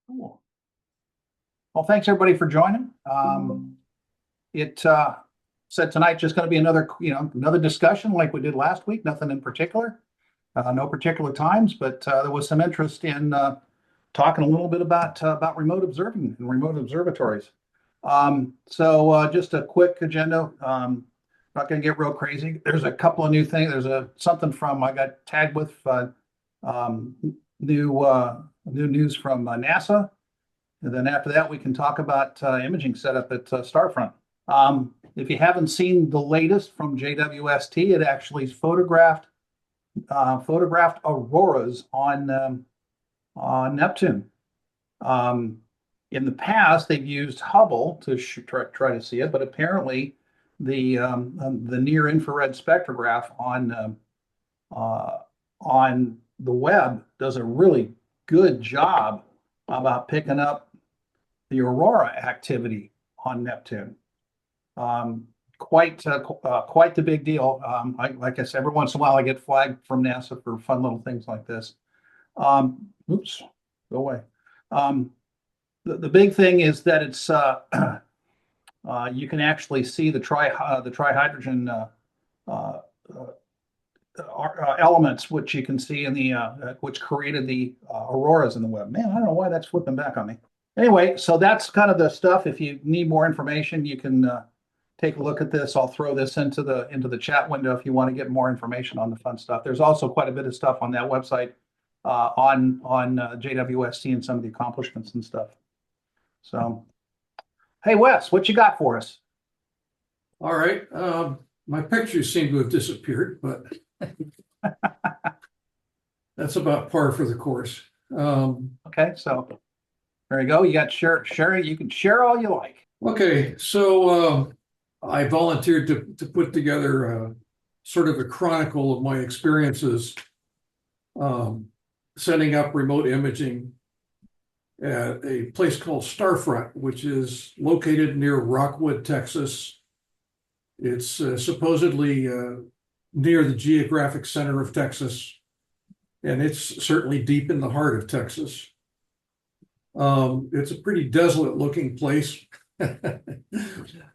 Cool. Well, thanks everybody for joining. It said tonight just going to be another, another discussion like we did last week. Nothing in particular, no particular times, but there was some interest in talking a little bit about remote observing and remote observatories. So just a quick agenda. Not going to get real crazy. There's a couple of new things. There's something from I got tagged with um, new news from NASA. And then after that, we can talk about imaging setup at Starfront. If you haven't seen the latest from JWST, it actually photographed auroras on Neptune. In the past, they've used Hubble to try to see it, but apparently the near infrared spectrograph on the web does a really good job about picking up the aurora activity on Neptune. Quite the big deal. Like I said, every once in a while I get flagged from NASA for fun little things like this. Oops, go away. The big thing is that it's you can actually see the trihydrogen elements, which you can see in the which created the auroras in the web. Man, I don't know why that's flipping back on me. Anyway, so that's kind of the stuff. If you need more information, you can take a look at this. I'll throw this into the chat window if you want to get more information on the fun stuff. There's also quite a bit of stuff on that website on JWST and some of the accomplishments and stuff. So, hey Wes, what you got for us? All right. My pictures seem to have disappeared, but that's about par for the course. Okay, so there you go. You got share. You can share all you like. Okay, so I volunteered to put together sort of a chronicle of my experiences setting up remote imaging at a place called Starfront, which is located near Rockwood, Texas. It's supposedly near the geographic center of Texas, and it's certainly deep in the heart of Texas. It's a pretty desolate looking place.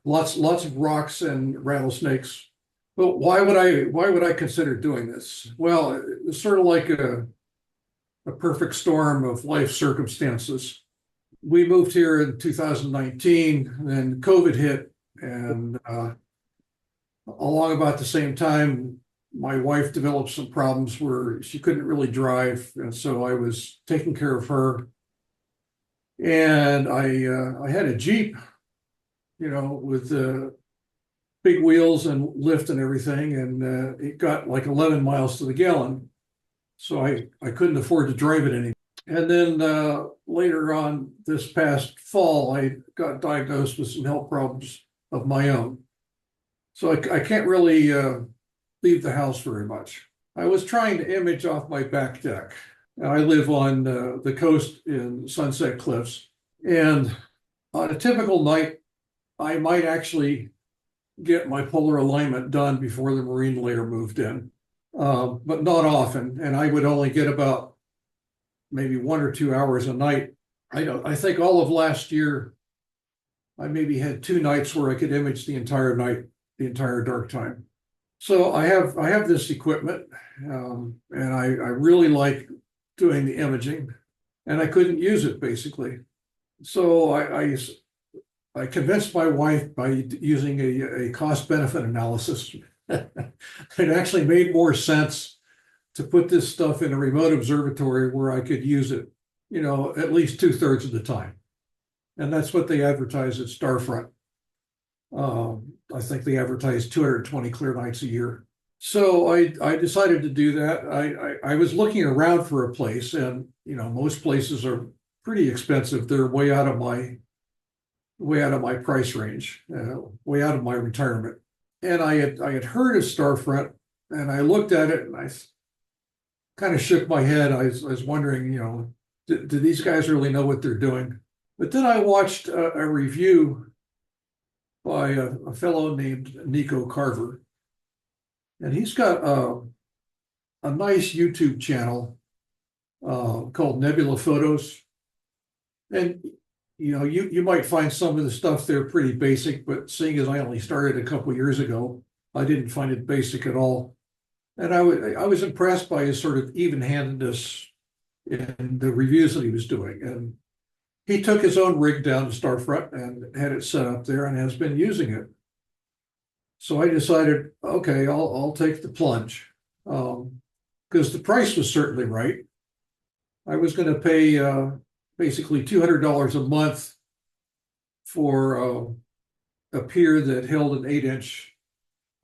Lots of rocks and rattlesnakes. But why would I consider doing this? Well, it's sort of like a perfect storm of life circumstances. We moved here in 2019, and then COVID hit, and along about the same time, my wife developed some problems where she couldn't really drive, and so I was taking care of her. And I had a Jeep, with big wheels and lift and everything, and it got like 11 miles to the gallon. So I couldn't afford to drive it anymore. And then later on this past fall, I got diagnosed with some health problems of my own. So I can't really leave the house very much. I was trying to image off my back deck. I live on the coast in Sunset Cliffs. And on a typical night, I might actually get my polar alignment done before the marine layer moved in, but not often. And I would only get about maybe 1 or 2 hours a night. I think all of last year, I maybe had 2 nights where I could image the entire night, the entire dark time. So I have this equipment, and I really like doing the imaging, and I couldn't use it basically. So I convinced my wife by using a cost-benefit analysis. It actually made more sense to put this stuff in a remote observatory where I could use it, at least 2/3 of the time. And that's what they advertise at Starfront. I think they advertise 220 clear nights a year. So I decided to do that. I was looking around for a place, and most places are pretty expensive. They're way out of my price range, way out of my retirement. And I had heard of Starfront, and I looked at it, and I kind of shook my head. I was wondering, do these guys really know what they're doing? But then I watched a review by a fellow named Nico Carver, and he's got a nice YouTube channel called Nebula Photos. And you might find some of the stuff there pretty basic, but seeing as I only started a couple years ago, I didn't find it basic at all. And I was impressed by his sort of even-handedness in the reviews that he was doing. And he took his own rig down to Starfront and had it set up there and has been using it. So I decided, okay, I'll take the plunge, because the price was certainly right. I was going to pay basically $200 a month for a pier that held an 8-inch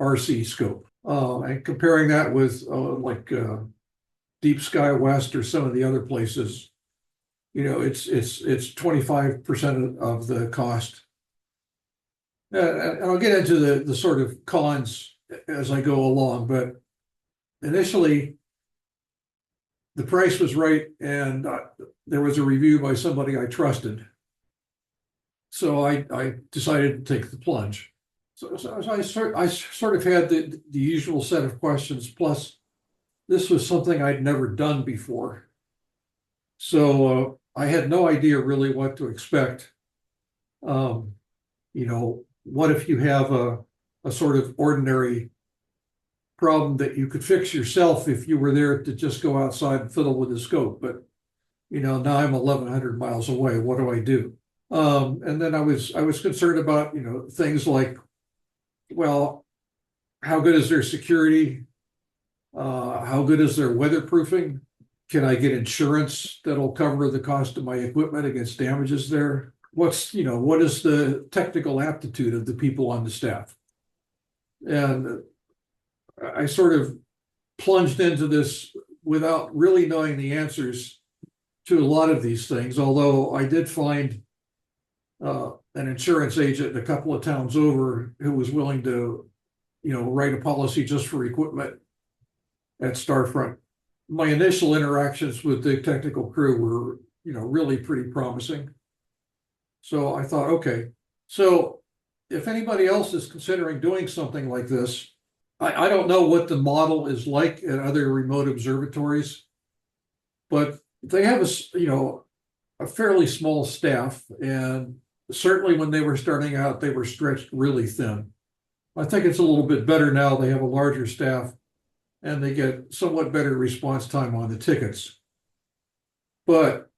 RC scope. And comparing that with like Deep Sky West or some of the other places, it's 25% of the cost. And I'll get into the sort of cons as I go along, but initially the price was right, and there was a review by somebody I trusted. So I decided to take the plunge. So I sort of had the usual set of questions, plus this was something I'd never done before. So I had no idea really what to expect. What if you have a sort of ordinary problem that you could fix yourself if you were there to just go outside and fiddle with the scope? But now I'm 1,100 miles away. What do I do? And then I was concerned about things like, well, how good is their security? How good is their weatherproofing? Can I get insurance that'll cover the cost of my equipment against damages there? What is the technical aptitude of the people on the staff? And I sort of plunged into this without really knowing the answers to a lot of these things, although I did find an insurance agent a couple of towns over who was willing to, write a policy just for equipment at Starfront. My initial interactions with the technical crew were, really pretty promising. So I thought, okay, so if anybody else is considering doing something like this, I don't know what the model is like at other remote observatories, but they have a fairly small staff, and certainly when they were starting out, they were stretched really thin. I think it's a little bit better now. They have a larger staff and they get somewhat better response time on the tickets. But,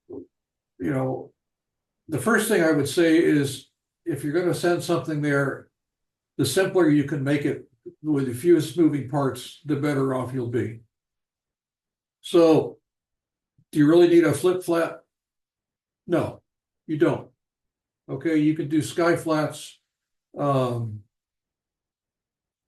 the first thing I would say is if you're going to send something there, the simpler you can make it with the fewest moving parts, the better off you'll be. So, do you really need a flip flat? No, you don't. Okay, you can do sky flats. When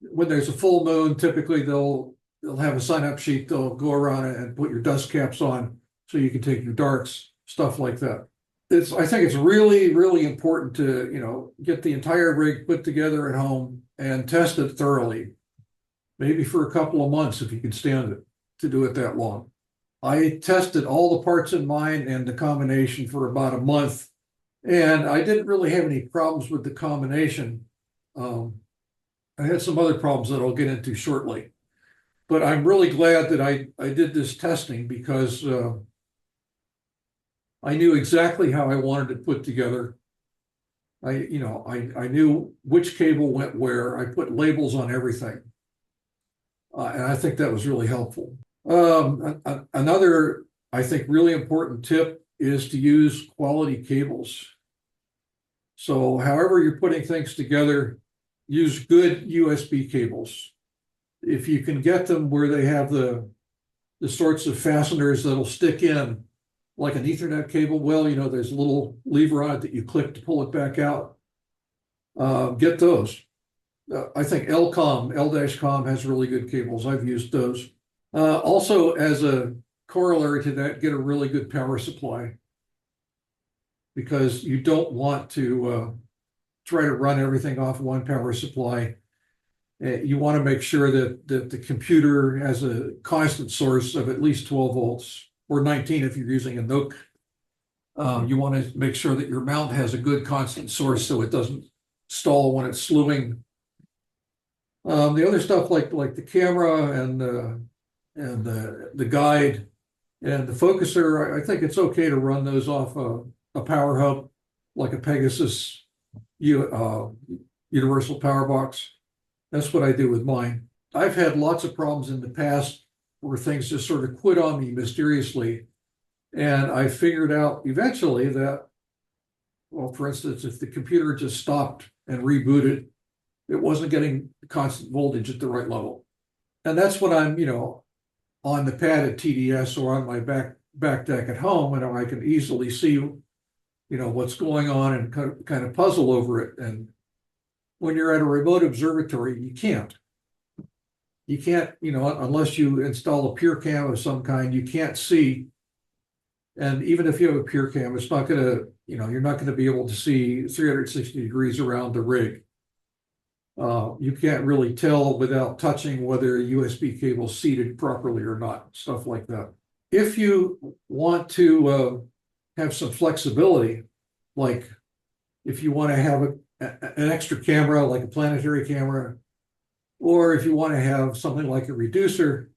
there's a full moon, typically they'll have a sign up sheet. They'll go around and put your dust caps on so you can take your darks, stuff like that. I think it's really, really important to, get the entire rig put together at home and test it thoroughly, maybe for a couple of months if you can stand it, to do it that long. I tested all the parts in mine and the combination for about a month, and I didn't really have any problems with the combination. I had some other problems that I'll get into shortly, but I'm really glad that I did this testing because I knew exactly how I wanted it put together. I knew which cable went where. I put labels on everything, and I think that was really helpful. Another, I think, really important tip is to use quality cables. So however you're putting things together, use good USB cables. If you can get them where they have the sorts of fasteners that'll stick in like an Ethernet cable, well, there's a little lever on it that you click to pull it back out. Get those. I think L-Com has really good cables. I've used those. Also, as a corollary to that, get a really good power supply, because you don't want to try to run everything off one power supply. You want to make sure that the computer has a constant source of at least 12 volts, or 19 if you're using a NOC. You want to make sure that your mount has a good constant source so it doesn't stall when it's slewing. The other stuff like the camera and the guide and the focuser, I think it's okay to run those off a a power hub, like a Pegasus universal power box. That's what I do with mine. I've had lots of problems in the past where things just sort of quit on me mysteriously. And I figured out eventually that, well, for instance, if the computer just stopped and rebooted, it wasn't getting constant voltage at the right level. And that's when I'm, on the pad at TDS or on my back deck at home, and I can easily see, what's going on and kind of puzzle over it. And when you're at a remote observatory, you can't, unless you install a pure cam of some kind, you can't see. And even if you have a pure cam, it's not going to, you're not going to be able to see 360 degrees around the rig. You can't really tell without touching whether a USB cable is seated properly or not, stuff like that. If you want to have some flexibility, like if you want to have an extra camera, like a planetary camera, or if you want to have something like a reducer,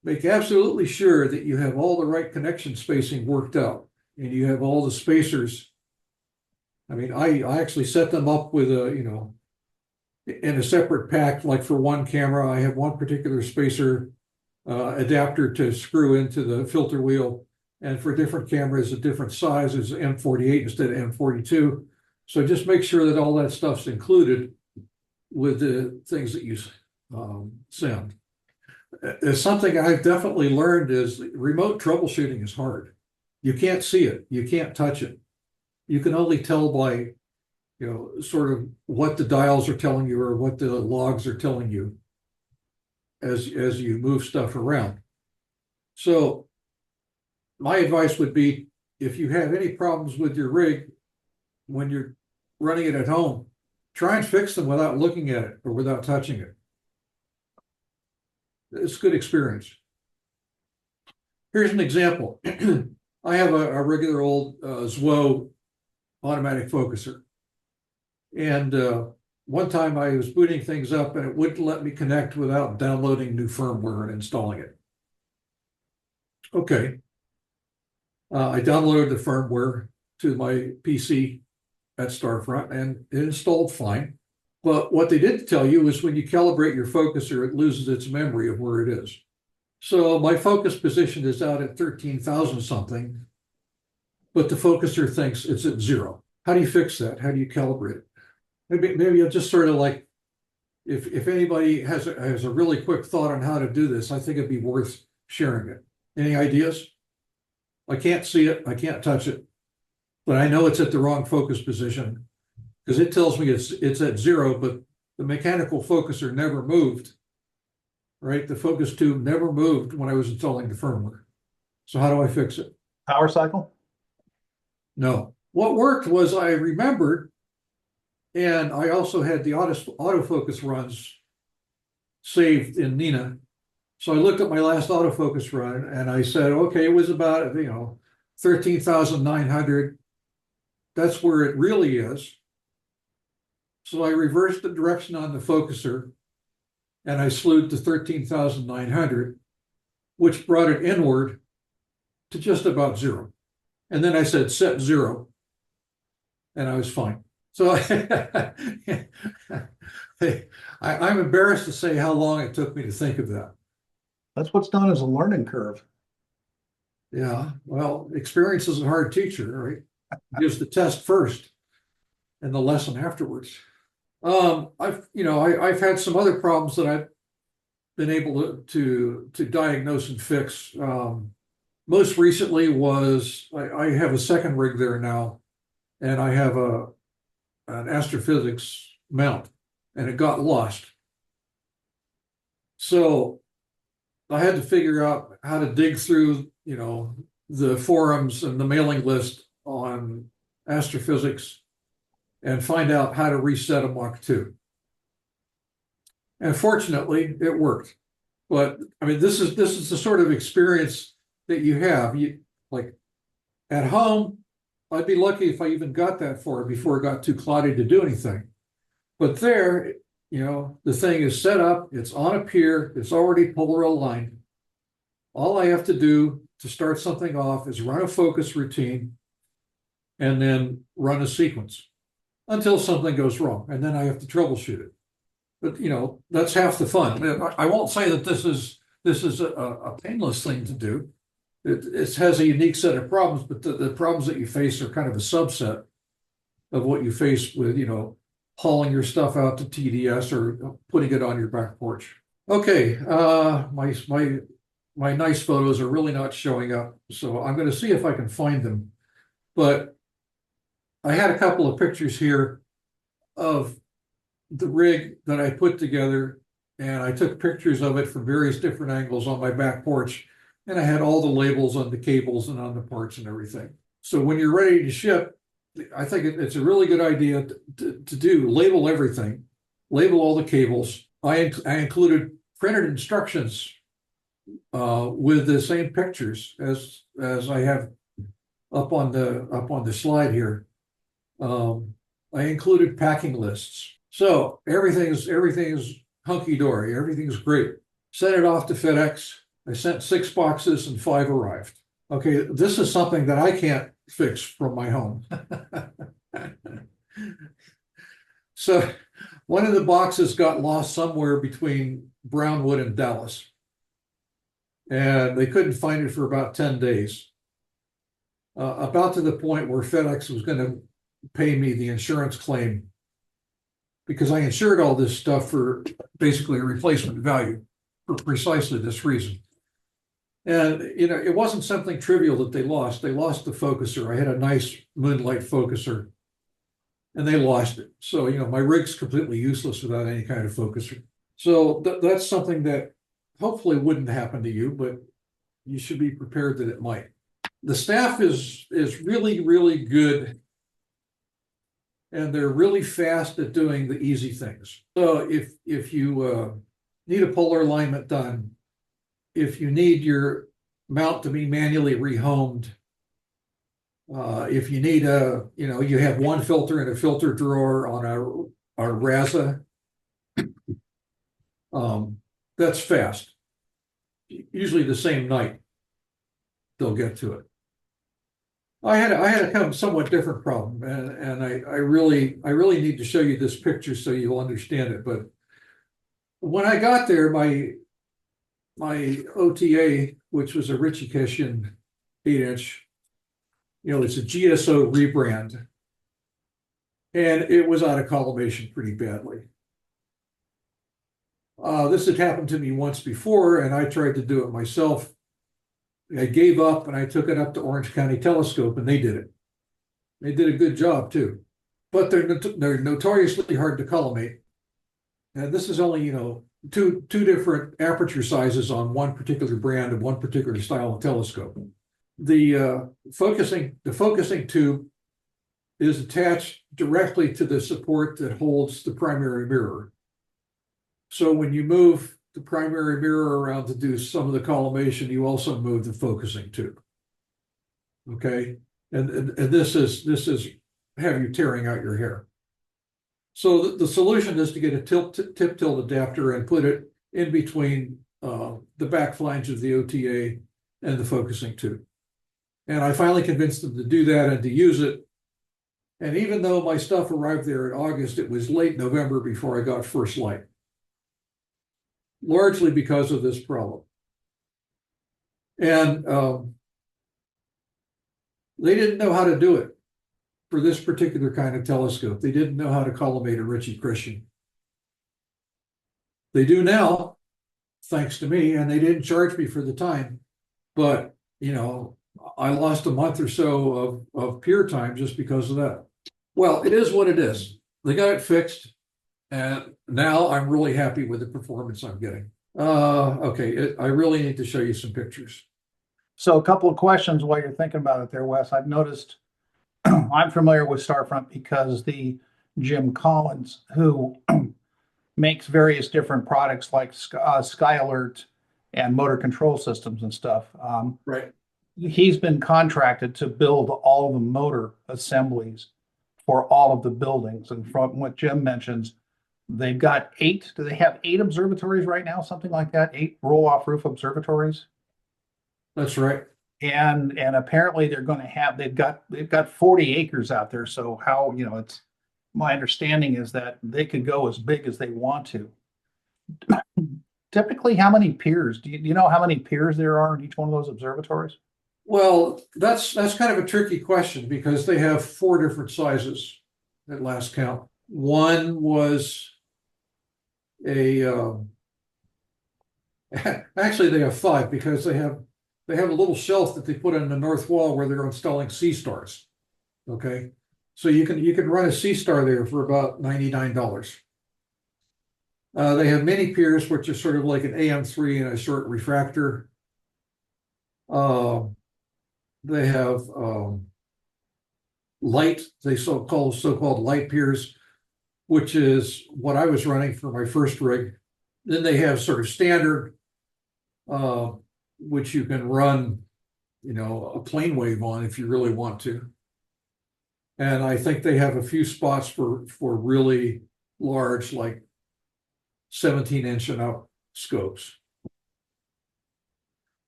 make absolutely sure that you have all the right connection spacing worked out and you have all the spacers. I mean, I actually set them up with in a separate pack. Like for one camera, I have one particular spacer adapter to screw into the filter wheel. And for different cameras at different sizes, M48 instead of M42. So just make sure that all that stuff's included with the things that you send. It's something I've definitely learned is remote troubleshooting is hard. You can't see it. You can't touch it. You can only tell by, sort of what the dials are telling you or what the logs are telling you as you move stuff around. So my advice would be, if you have any problems with your rig when you're running it at home, try and fix them without looking at it or without touching it. It's a good experience. Here's an example. I have a regular old ZWO automatic focuser. And one time I was booting things up and it wouldn't let me connect without downloading new firmware and installing it. Okay. I downloaded the firmware to my PC at Starfront and it installed fine. But what they didn't tell you is when you calibrate your focuser, it loses its memory of where it is. So my focus position is out at 13,000 something, but the focuser thinks it's at 0. How do you fix that? How do you calibrate it? Maybe I'll just sort of like, if anybody has a really quick thought on how to do this, I think it'd be worth sharing it. Any ideas? I can't see it, I can't touch it, but I know it's at the wrong focus position because it tells me it's at 0, but the mechanical focuser never moved, right? The focus tube never moved when I was installing the firmware. So how do I fix it? Power cycle? No. What worked was I remembered, and I also had the autofocus runs saved in Nina. So I looked at my last autofocus run and I said, okay, it was about, 13,900. That's where it really is. So I reversed the direction on the focuser and I slewed to 13,900, which brought it inward to just about 0. And then I said, set 0. And I was fine. So I'm embarrassed to say how long it took me to think of that. That's what's known as a learning curve. Yeah, well, experience is a hard teacher, right? Gives the test first and the lesson afterwards. I've had some other problems that I've been able to diagnose and fix. Most recently was I have a second rig there now, and I have an astrophysics mount, and it got lost. So I had to figure out how to dig through, the forums and the mailing list on astrophysics and find out how to reset a Mach 2. And fortunately, it worked. But I mean, this is the sort of experience that you have. Like at home, I'd be lucky if I even got that far before it got too cloudy to do anything. But there, the thing is set up, it's on a pier, it's already polar aligned. All I have to do to start something off is run a focus routine, and then run a sequence until something goes wrong, and then I have to troubleshoot it. But that's half the fun. I won't say that this is a painless thing to do. It has a unique set of problems, but the problems that you face are kind of a subset of what you face with, hauling your stuff out to TDS or putting it on your back porch. Okay, my nice photos are really not showing up, so I'm going to see if I can find them. But I had a couple of pictures here of the rig that I put together, and I took pictures of it from various different angles on my back porch, and I had all the labels on the cables and on the parts and everything. So when you're ready to ship, I think it's a really good idea to label everything, label all the cables. I included printed instructions with the same pictures as I have up on the slide here. I included packing lists. So everything's hunky-dory, everything's great. Sent it off to FedEx. I sent 6 boxes and 5 arrived. Okay, this is something that I can't fix from my home. So one of the boxes got lost somewhere between Brownwood and Dallas, and they couldn't find it for about 10 days. About to the point where FedEx was going to pay me the insurance claim, because I insured all this stuff for basically a replacement value for precisely this reason. And, it wasn't something trivial that they lost. They lost the focuser. I had a nice Moonlight focuser, and they lost it. So, my rig's completely useless without any kind of focuser. So that's something that hopefully wouldn't happen to you, but you should be prepared that it might. The staff is really, really good, and they're really fast at doing the easy things. So if you need a polar alignment done, if you need your mount to be manually rehomed, if you need you have one filter in a filter drawer on our RASA, that's fast. Usually the same night they'll get to it. I had a kind of somewhat different problem, and I really need to show you this picture so you'll understand it. But when I got there, my OTA, which was a Ritchie Kishin 8-inch, it's a GSO rebrand, and it was out of collimation pretty badly. This had happened to me once before, and I tried to do it myself. I gave up, and I took it up to Orange County Telescope, and they did it. They did a good job too, but they're notoriously hard to collimate. And this is only two different aperture sizes on one particular brand of one particular style of telescope. The focusing tube is attached directly to the support that holds the primary mirror. So when you move the primary mirror around to do some of the collimation, you also move the focusing tube. Okay, and this is have you tearing out your hair. So the solution is to get a tip tilt adapter and put it in between the back flange of the OTA and the focusing tube. And I finally convinced them to do that and to use it. And even though my stuff arrived there in August, it was late November before I got first light, largely because of this problem. And they didn't know how to do it for this particular kind of telescope. They didn't know how to collimate a Ritchie Kishin. They do now, thanks to me, and they didn't charge me for the time. But, I lost a month or so of peer time just because of that. Well, it is what it is. They got it fixed, and now I'm really happy with the performance I'm getting. Okay, I really need to show you some pictures. So a couple of questions while you're thinking about it there, Wes. I've noticed I'm familiar with Starfront because the Jim Collins, who makes various different products like Sky Alert and motor control systems and stuff. Right. He's been contracted to build all of the motor assemblies for all of the buildings. And from what Jim mentions, they've got 8. Do they have 8 observatories right now? Something like that? 8 roll-off roof observatories? That's right. And apparently they're going to have, they've got 40 acres out there. So how, it's, my understanding is that they could go as big as they want to. Typically, how many piers? Do you know how many piers there are in each one of those observatories? Well, that's kind of a tricky question because they have 4 different sizes at last count. One was a actually they have 5 because they have a little shelf that they put on the north wall where they're installing sea stars. Okay, so you can run a sea star there for about $99. They have mini piers, which is sort of like an AM3 and a short refractor. They have light, they so-called light piers, which is what I was running for my first rig. Then they have sort of standard, which you can run, a plane wave on if you really want to. And I think they have a few spots for really large, like 17-inch and up scopes.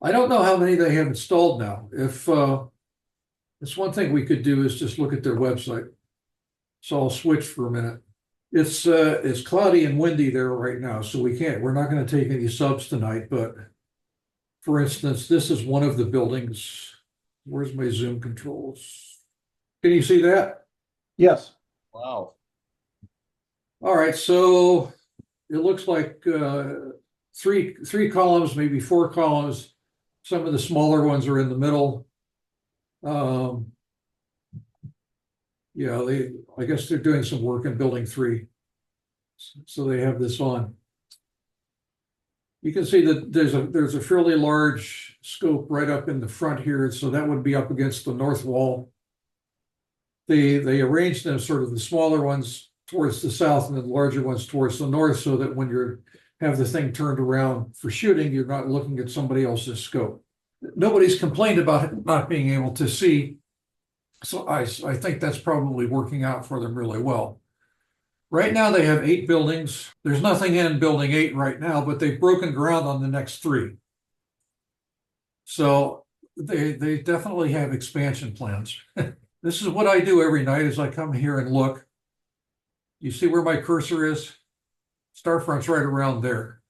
I don't know how many they have installed now. If it's one thing we could do is just look at their website. So I'll switch for a minute. It's cloudy and windy there right now, so we're not going to take any subs tonight, but for instance, this is one of the buildings. Where's my zoom controls? Can you see that? Yes. Wow. All right, so it looks like three columns, maybe 4 columns. Some of the smaller ones are in the middle. Yeah, I guess they're doing some work in building 3. So they have this on. You can see that there's a fairly large scope right up in the front here. So that would be up against the north wall. They arranged them sort of the smaller ones towards the south and the larger ones towards the north, so that when you have the thing turned around for shooting, you're not looking at somebody else's scope. Nobody's complained about it not being able to see. So I think that's probably working out for them really well. Right now they have 8 buildings. There's nothing in building 8 right now, but they've broken ground on the next 3. So they definitely have expansion plans. This is what I do every night as I come here and look. You see where my cursor is? Starfront's right around there.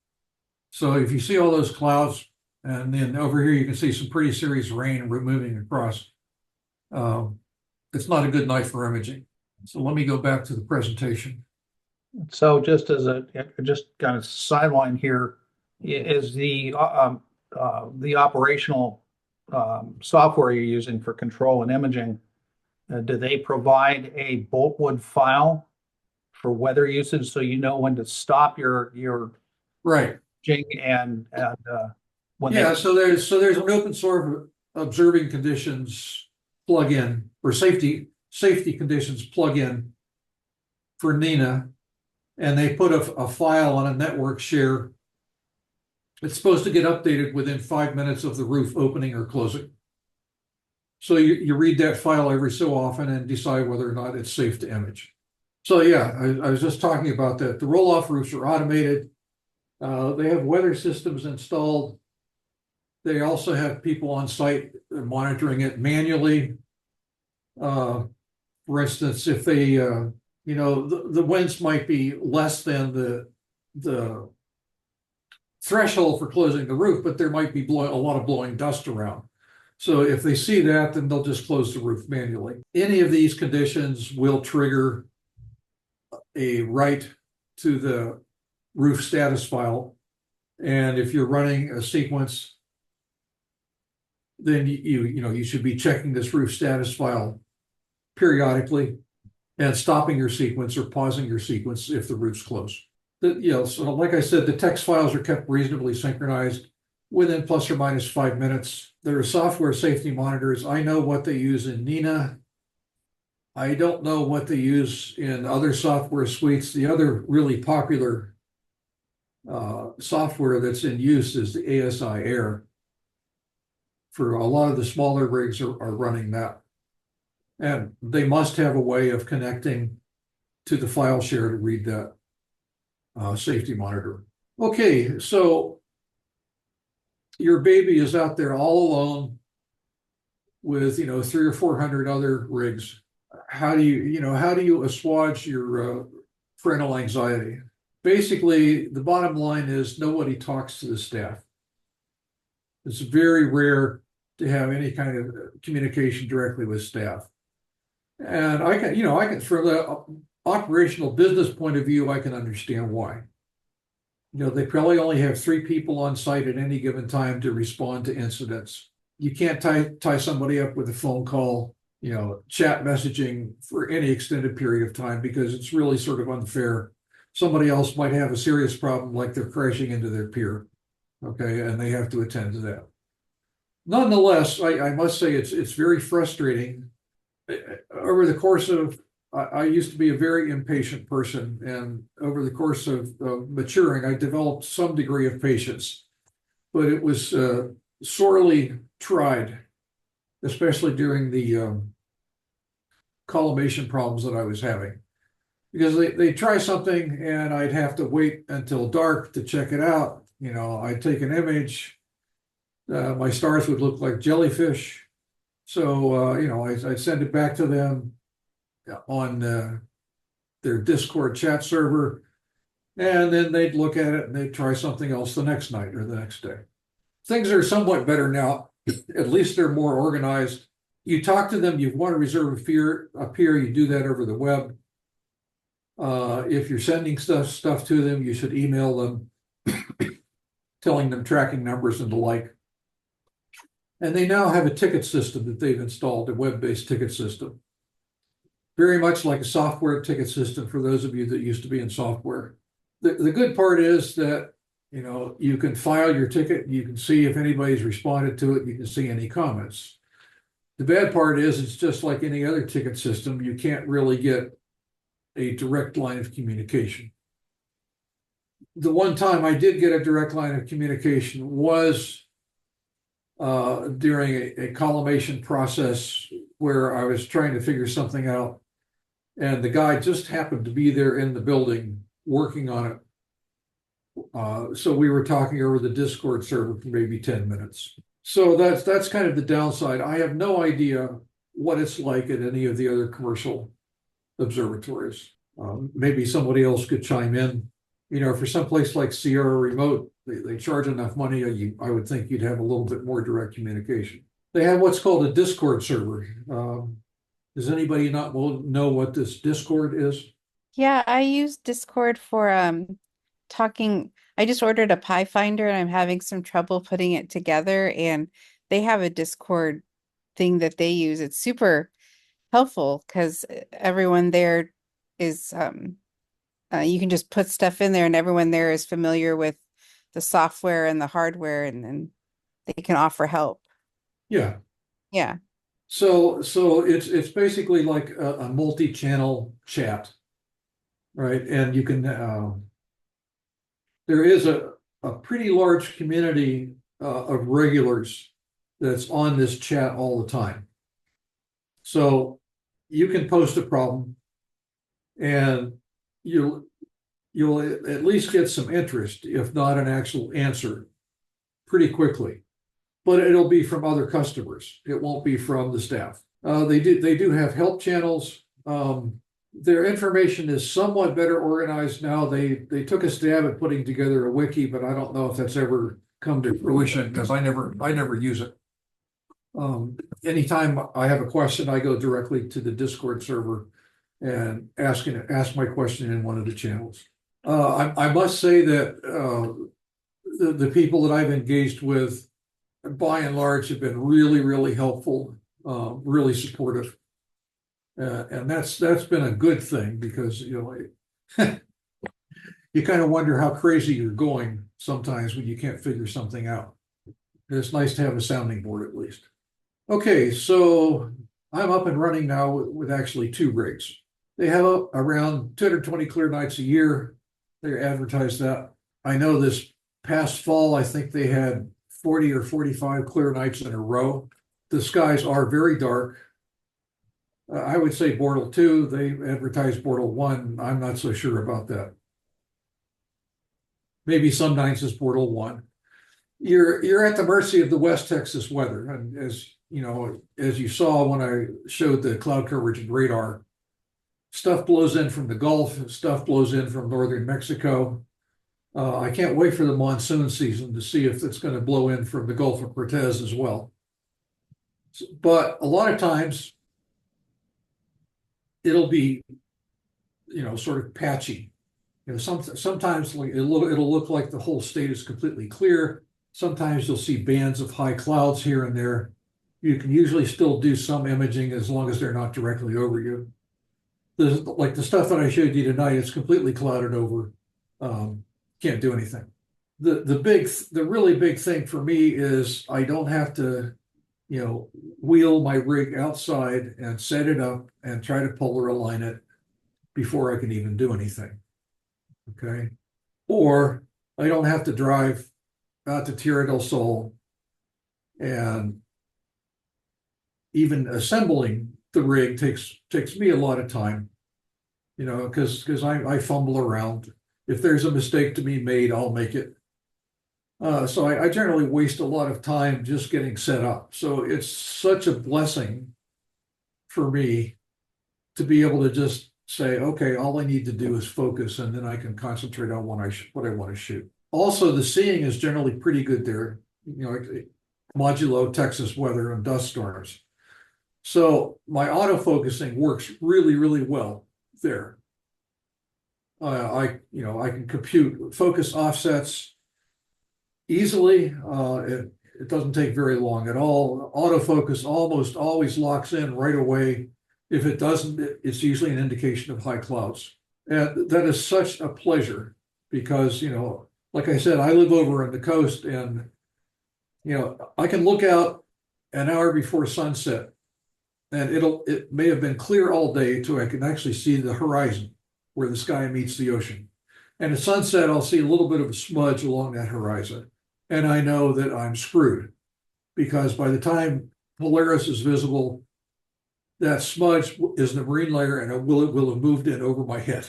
So if you see all those clouds, and then over here you can see some pretty serious rain moving across. It's not a good night for imaging. So let me go back to the presentation. So just kind of sideline here is the operational software you're using for control and imaging. Do they provide a boltwood file for weather usage so you know when to stop your Right. jing and when Yeah, so there's an open source observing conditions plugin or safety conditions plugin for Nina, and they put a file on a network share. It's supposed to get updated within 5 minutes of the roof opening or closing. So you read that file every so often and decide whether or not it's safe to image. So yeah, I was just talking about that. The roll-off roofs are automated. They have weather systems installed. They also have people on site monitoring it manually. For instance, if they, the winds might be less than the threshold for closing the roof, but there might be a lot of blowing dust around. So if they see that, then they'll just close the roof manually. Any of these conditions will trigger a write to the roof status file. And if you're running a sequence, then you should be checking this roof status file periodically and stopping your sequence or pausing your sequence if the roof's closed. So like I said, the text files are kept reasonably synchronized within plus or minus 5 minutes. There are software safety monitors. I know what they use in Nina. I don't know what they use in other software suites. The other really popular software that's in use is the ASI Air. For a lot of the smaller rigs are running that. And they must have a way of connecting to the file share to read that safety monitor. Okay, so your baby is out there all alone with, 300 or 400 other rigs. How do you assuage your parental anxiety? Basically, the bottom line is nobody talks to the staff. It's very rare to have any kind of communication directly with staff. And I can, from the operational business point of view, I can understand why. They probably only have 3 people on site at any given time to respond to incidents. You can't tie somebody up with a phone call, chat messaging for any extended period of time, because it's really sort of unfair. Somebody else might have a serious problem, like they're crashing into their pier, okay, and they have to attend to that. Nonetheless, I must say it's very frustrating. Over the course of, I used to be a very impatient person, and over the course of maturing, I developed some degree of patience, but it was sorely tried, especially during the collimation problems that I was having. Because they try something and I'd have to wait until dark to check it out. I'd take an image. My stars would look like jellyfish. So, I'd send it back to them on their Discord chat server. And then they'd look at it and they'd try something else the next night or the next day. Things are somewhat better now. At least they're more organized. You talk to them, you want to reserve a pier, you do that over the web. If you're sending stuff to them, you should email them, telling them tracking numbers and the like. And they now have a ticket system that they've installed, a web-based ticket system. Very much like a software ticket system for those of you that used to be in software. The good part is that, you can file your ticket, you can see if anybody's responded to it, you can see any comments. The bad part is it's just like any other ticket system, you can't really get a direct line of communication. The one time I did get a direct line of communication was during a collimation process where I was trying to figure something out, and the guy just happened to be there in the building working on it. So we were talking over the Discord server for maybe 10 minutes. So that's kind of the downside. I have no idea what it's like at any of the other commercial observatories. Maybe somebody else could chime in. For some place like Sierra Remote, they charge enough money, I would think you'd have a little bit more direct communication. They have what's called a Discord server. Does anybody not know what this Discord is? Yeah, I use Discord for talking. I just ordered a Pi Finder and I'm having some trouble putting it together, and they have a Discord thing that they use. It's super helpful because everyone there is you can just put stuff in there and everyone there is familiar with the software and the hardware, and then they can offer help. Yeah. Yeah. So it's basically like a multi-channel chat, right? And you can there is a pretty large community of regulars that's on this chat all the time. So you can post a problem and you'll at least get some interest, if not an actual answer, pretty quickly. But it'll be from other customers. It won't be from the staff. They do have help channels. Their information is somewhat better organized now. They took a stab at putting together a wiki, but I don't know if that's ever come to fruition because I never use it. Anytime I have a question, I go directly to the Discord server and ask my question in one of the channels. I must say that the people that I've engaged with, by and large, have been really, really helpful, really supportive. And that's been a good thing because, you kind of wonder how crazy you're going sometimes when you can't figure something out. It's nice to have a sounding board at least. Okay, so I'm up and running now with actually 2 rigs. They have around 220 clear nights a year. They advertise that. I know this past fall, I think they had 40 or 45 clear nights in a row. The skies are very dark. I would say Bortle 2, they advertise Bortle 1. I'm not so sure about that. Maybe some nights it's Bortle 1. you're at the mercy of the West Texas weather. And as you know, as you saw when I showed the cloud coverage and radar, stuff blows in from the Gulf, stuff blows in from northern Mexico. I can't wait for the monsoon season to see if it's going to blow in from the Gulf of Cortez as well. But a lot of times it'll be, sort of patchy. Sometimes it'll look like the whole state is completely clear. Sometimes you'll see bands of high clouds here and there. You can usually still do some imaging as long as they're not directly over you. Like the stuff that I showed you tonight, it's completely clouded over. Can't do anything. The really big thing for me is I don't have to, wheel my rig outside and set it up and try to polar align it before I can even do anything. Okay. Or I don't have to drive out to Tierra del Sol, and even assembling the rig takes me a lot of time, because I fumble around. If there's a mistake to be made, I'll make it. So I generally waste a lot of time just getting set up. So it's such a blessing for me to be able to just say, okay, all I need to do is focus, and then I can concentrate on what I want to shoot. Also, the seeing is generally pretty good there, modulo Texas weather and dust storms. So my autofocusing works really, really well there. I can compute focus offsets easily. It doesn't take very long at all. Autofocus almost always locks in right away. If it doesn't, it's usually an indication of high clouds. And that is such a pleasure because, like I said, I live over on the coast, and, I can look out an hour before sunset, and it may have been clear all day till I can actually see the horizon where the sky meets the ocean. And at sunset, I'll see a little bit of a smudge along that horizon. And I know that I'm screwed, because by the time Polaris is visible, that smudge is the marine layer, and it will have moved in over my head.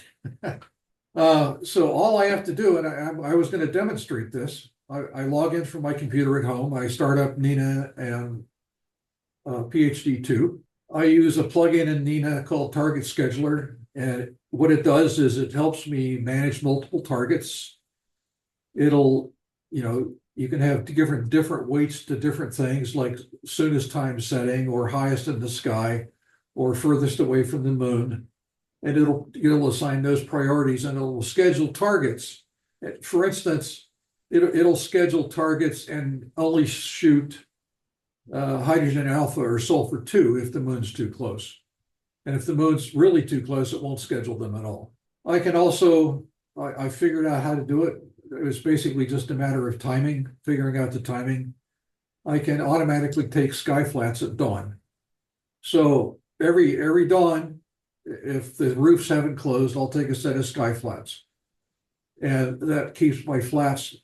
So all I have to do, and I was going to demonstrate this, I log in from my computer at home. I start up Nina and PhD2. I use a plugin in Nina called Target Scheduler. And what it does is it helps me manage multiple targets. It'll, you can have different weights to different things, like soonest time setting, or highest in the sky, or furthest away from the moon. And it'll assign those priorities, and it'll schedule targets. For instance, it'll schedule targets and only shoot hydrogen alpha or sulfur 2 if the moon's too close. And if the moon's really too close, it won't schedule them at all. I can also, I figured out how to do it. It was basically just a matter of timing, figuring out the timing. I can automatically take sky flats at dawn. So every dawn, if the roofs haven't closed, I'll take a set of sky flats. And that keeps my flats,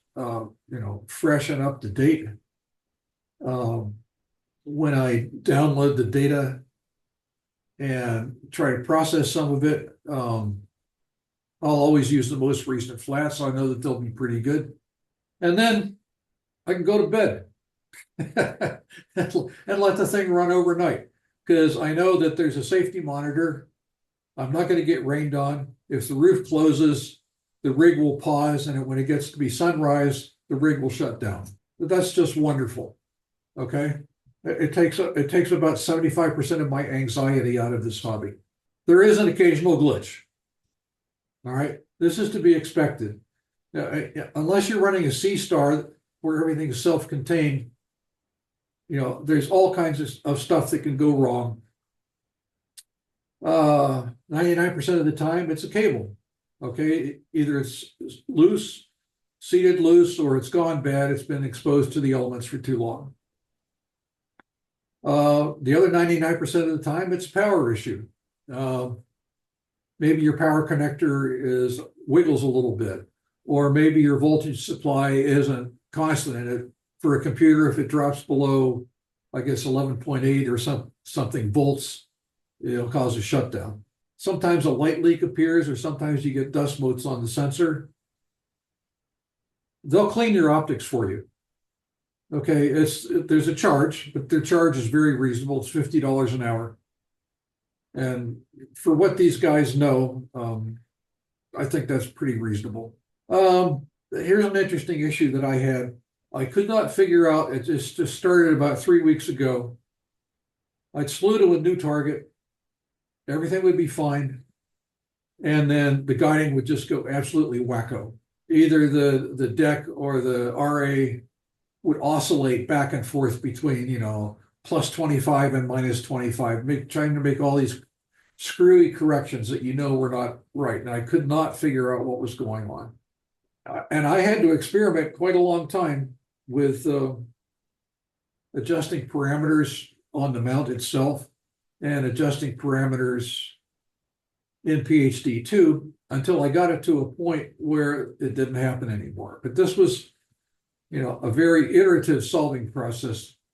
fresh and up to date. When I download the data and try to process some of it, I'll always use the most recent flats, so I know that they'll be pretty good. And then I can go to bed and let the thing run overnight, because I know that there's a safety monitor. I'm not going to get rained on. If the roof closes, the rig will pause, and when it gets to be sunrise, the rig will shut down. But that's just wonderful. Okay. It takes about 75% of my anxiety out of this hobby. There is an occasional glitch. All right. This is to be expected. Unless you're running a C-Star where everything is self-contained, there's all kinds of stuff that can go wrong. 99% of the time, it's a cable. Okay. Either it's loose, seated loose, or it's gone bad. It's been exposed to the elements for too long. The other 99% of the time, it's a power issue. Maybe your power connector wiggles a little bit, or maybe your voltage supply isn't constant in it. For a computer, if it drops below, I guess 11.8 or something volts, it'll cause a shutdown. Sometimes a light leak appears, or sometimes you get dust motes on the sensor. They'll clean your optics for you. Okay, there's a charge, but their charge is very reasonable. It's $50 an hour. And for what these guys know, I think that's pretty reasonable. Here's an interesting issue that I had. I could not figure out, it just started about 3 weeks ago. I'd slew to a new target. Everything would be fine. And then the guiding would just go absolutely wacko. Either the deck or the RA would oscillate back and forth between, plus 25 and minus 25, trying to make all these screwy corrections that were not right. And I could not figure out what was going on. And I had to experiment quite a long time with adjusting parameters on the mount itself and adjusting parameters in PhD2 until I got it to a point where it didn't happen anymore. But this was, a very iterative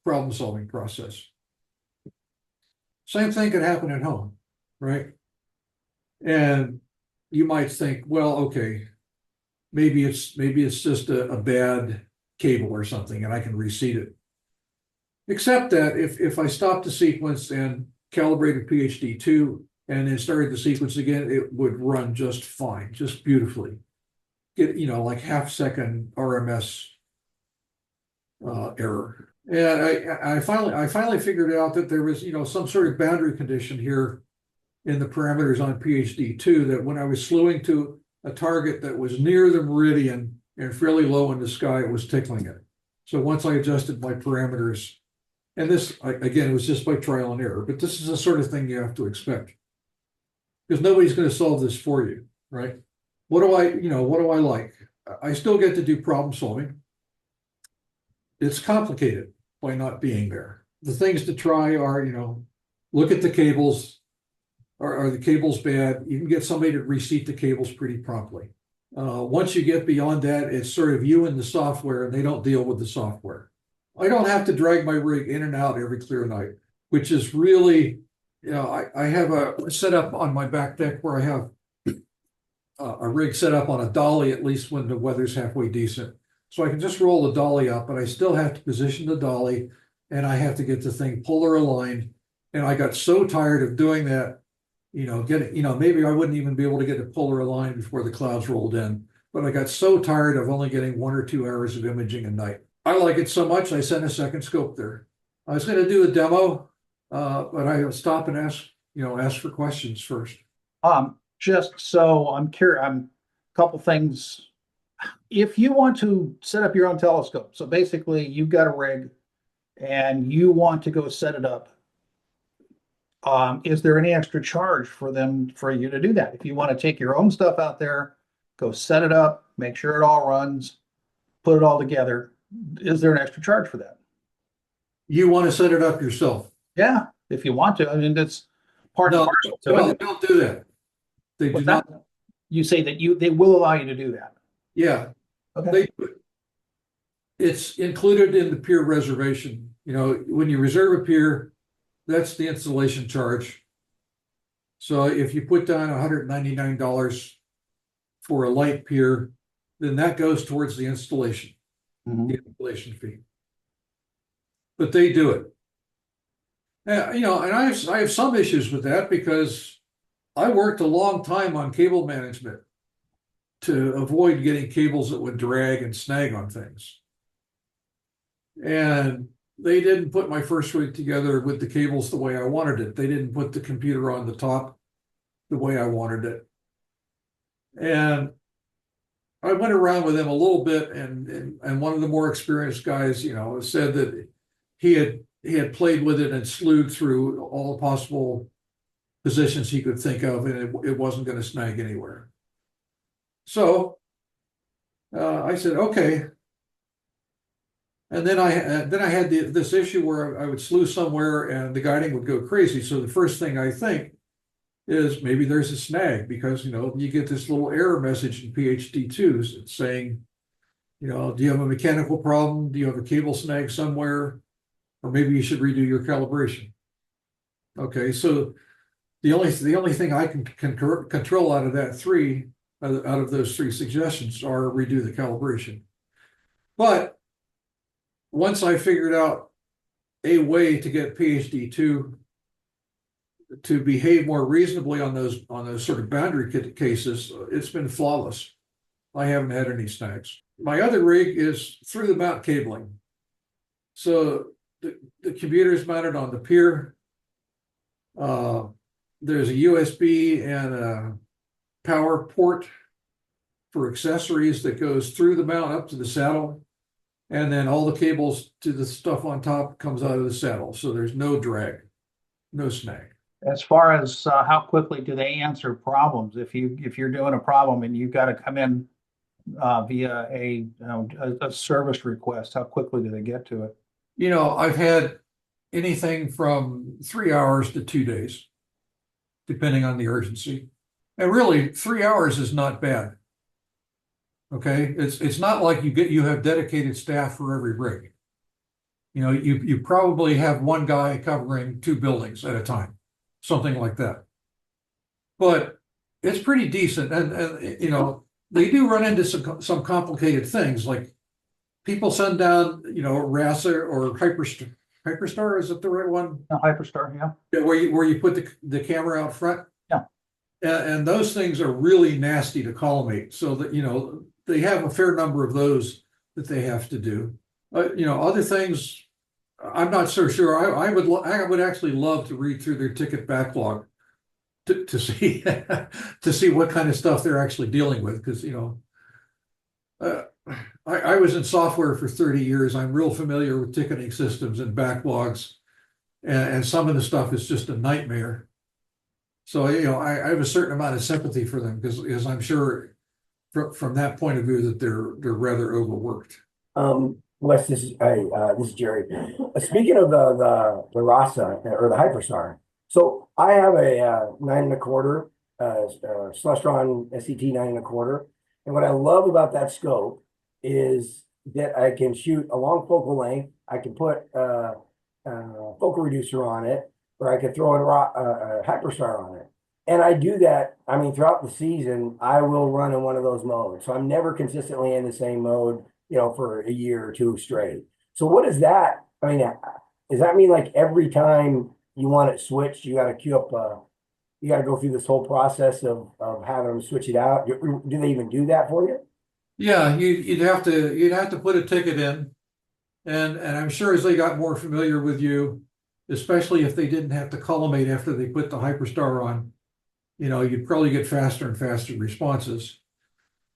problem solving process. Same thing could happen at home, right? And you might think, well, okay, maybe it's just a bad cable or something and I can reseat it. Except that if I stopped the sequence and calibrated PhD2 and then started the sequence again, it would run just fine, just beautifully. Get, like half-second RMS error. And I finally figured out that there was, some sort of boundary condition here in the parameters on PhD2 that when I was slewing to a target that was near the meridian and fairly low in the sky, it was tickling it. So once I adjusted my parameters, and this, again, it was just by trial and error, but this is the sort of thing you have to expect. Because nobody's going to solve this for you, right? What do I like? I still get to do problem solving. It's complicated by not being there. The things to try are, look at the cables. Are the cables bad? You can get somebody to reseat the cables pretty promptly. Once you get beyond that, it's sort of you and the software, and they don't deal with the software. I don't have to drag my rig in and out every clear night, which is really, I have a setup on my back deck where I have a rig set up on a dolly, at least when the weather's halfway decent. So I can just roll the dolly up, but I still have to position the dolly and I have to get the thing polar aligned. And I got so tired of doing that, maybe I wouldn't even be able to get it polar aligned before the clouds rolled in. But I got so tired of only getting 1 or 2 hours of imaging a night. I like it so much, I sent a second scope there. I was going to do a demo, but I stop and ask for questions first. Just so I'm curious, a couple things. If you want to set up your own telescope, so basically you've got a rig and you want to go set it up, is there any extra charge for you to do that? If you want to take your own stuff out there, go set it up, make sure it all runs, put it all together, is there an extra charge for that? You want to set it up yourself? Yeah, if you want to. I mean, that's part No, and parcel to it. don't do that. They do not. You say that they will allow you to do that. Yeah. Okay. It's included in the pier reservation. When you reserve a pier, that's the installation charge. So if you put down $199 for a light pier, then that goes towards the installation, the installation fee. But they do it. And I have some issues with that because I worked a long time on cable management to avoid getting cables that would drag and snag on things. And they didn't put my first rig together with the cables the way I wanted it. They didn't put the computer on the top the way I wanted it. And I went around with them a little bit, and one of the more experienced guys, said that he had played with it and slewed through all the possible positions he could think of, and it wasn't going to snag anywhere. So I said, okay. And then I had this issue where I would slew somewhere and the guiding would go crazy. So the first thing I think is maybe there's a snag because, you get this little error message in PhD2 saying, do you have a mechanical problem? Do you have a cable snag somewhere? Or maybe you should redo your calibration. Okay, so the only thing I can control out of those 3 suggestions are redo the calibration. But once I figured out a way to get PhD2 to behave more reasonably on those sort of boundary cases, it's been flawless. I haven't had any snags. My other rig is through the mount cabling. So the computer is mounted on the pier. There's a USB and a power port for accessories that goes through the mount up to the saddle. And then all the cables to the stuff on top comes out of the saddle. So there's no drag, no snag. As far as how quickly do they answer problems? If you're doing a problem and you've got to come in via a service request, how quickly do they get to it? You know, I've had anything from 3 hours to 2 days, depending on the urgency. And really, 3 hours is not bad. Okay, it's not like you have dedicated staff for every rig. You know, you probably have one guy covering 2 buildings at a time, something like that. But it's pretty decent, and you know, they do run into some complicated things, like people send down, you know, RASA or Hyperstar, is it the right one? Hyperstar, yeah. Where you put the camera out front. Yeah. And those things are really nasty to collimate, so that, you know, they have a fair number of those that they have to do. You know, other things, I'm not so sure. I would actually love to read through their ticket backlog to see to see what kind of stuff they're actually dealing with, because, you know, I was in software for 30 years. I'm real familiar with ticketing systems and backlogs, and some of the stuff is just a nightmare. So, you know, I have a certain amount of sympathy for them, because I'm sure from that point of view that they're rather overworked. Wes, this is Jerry. Speaking of the RASA or the Hyperstar, so I have a 9 1/4 Celestron SCT 9 1/4, and what I love about that scope is that I can shoot a long focal length. I can put a focal reducer on it, or I could throw a Hyperstar on it. And I do that, I mean, throughout the season, I will run in one of those modes. So I'm never consistently in the same mode, you know, for a year or 2 straight. So what is that? I mean, does that mean like every time you want it switched, you got to queue up, you got to go through this whole process of having them switch it out? Do they even do that for you? Yeah, you'd have to put a ticket in, and I'm sure as they got more familiar with you, especially if they didn't have to collimate after they put the Hyperstar on, you know, you'd probably get faster and faster responses.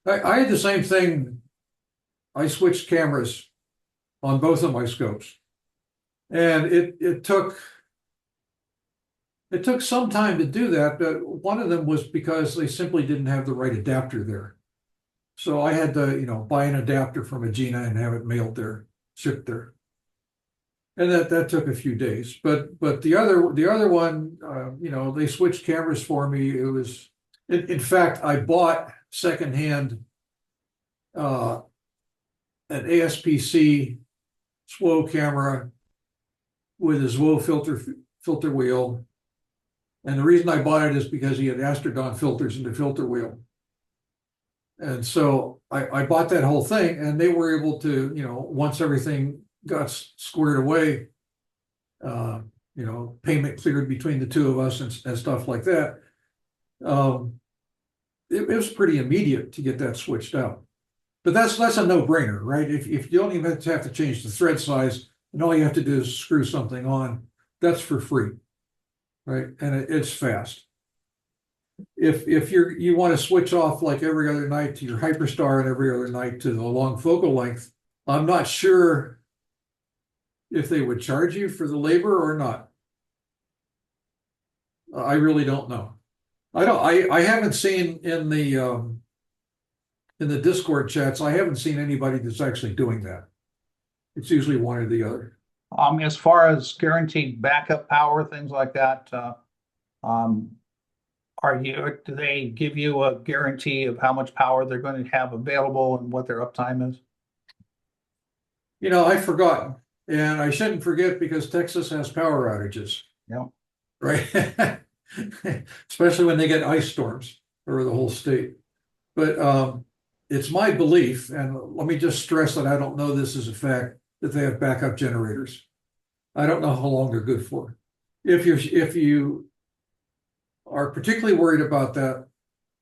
I had the same thing. I switched cameras on both of my scopes, and it took some time to do that, but one of them was because they simply didn't have the right adapter there. So I had to, you know, buy an adapter from Agena and have it mailed there, shipped there. And that took a few days. But the other one, you know, they switched cameras for me. It was, in fact, I bought secondhand an ASPC SWO camera with a SWO filter wheel. And the reason I bought it is because he had Astrodon filters in the filter wheel. And so I bought that whole thing, and they were able to, you know, once everything got squared away, you know, payment cleared between the two of us and stuff like that. It was pretty immediate to get that switched out. But that's a no-brainer, right? If you don't even have to change the thread size, and all you have to do is screw something on, that's for free, right? And it's fast. If you want to switch off like every other night to your Hyperstar and every other night to the long focal length, I'm not sure if they would charge you for the labor or not. I really don't know. I haven't seen in the Discord chats, I haven't seen anybody that's actually doing that. It's usually one or the other. As far as guaranteed backup power, things like that, do they give you a guarantee of how much power they're going to have available and what their uptime is? You know, I've forgotten, and I shouldn't forget, because Texas has power outages. Yeah. Right. Especially when they get ice storms over the whole state. But it's my belief, and let me just stress that I don't know this as a fact, that they have backup generators. I don't know how long they're good for. If you are particularly worried about that,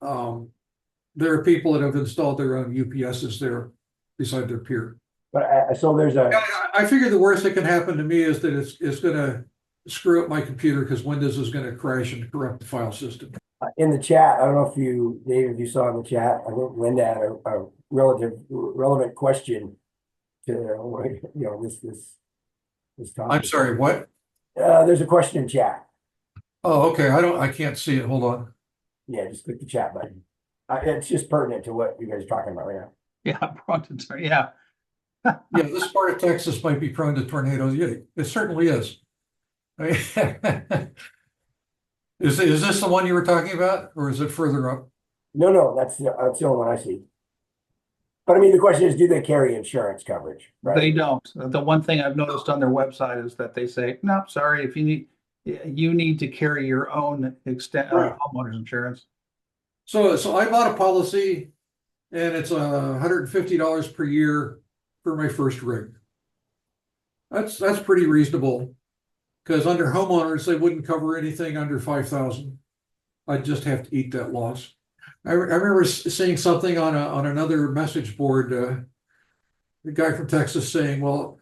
there are people that have installed their own UPSs there beside their pier. But so there's a, I figure the worst that can happen to me is that it's going to screw up my computer because Windows is going to crash and corrupt the file system. in the chat, I don't know if you, Dave, if you saw in the chat, I think Linda had a relevant question to, this topic. I'm sorry, what? There's a question in chat. Oh, okay. I can't see it. Hold on. Yeah, just click the chat button. It's just pertinent to what you guys are talking about right now. Yeah. Yeah, this part of Texas might be prone to tornadoes. Yeah, it certainly is. Is this the one you were talking about, or is it further up? No, that's the only one I see. But I mean, the question is, do they carry insurance coverage? Right? They don't. The one thing I've noticed on their website is that they say, no, sorry, if you need to carry your own homeowner's insurance. So I bought a policy, and it's $150 per year for my first rig. That's pretty reasonable, because under homeowners they wouldn't cover anything under 5,000. I'd just have to eat that loss. I remember seeing something on another message board. The guy from Texas saying, "Well,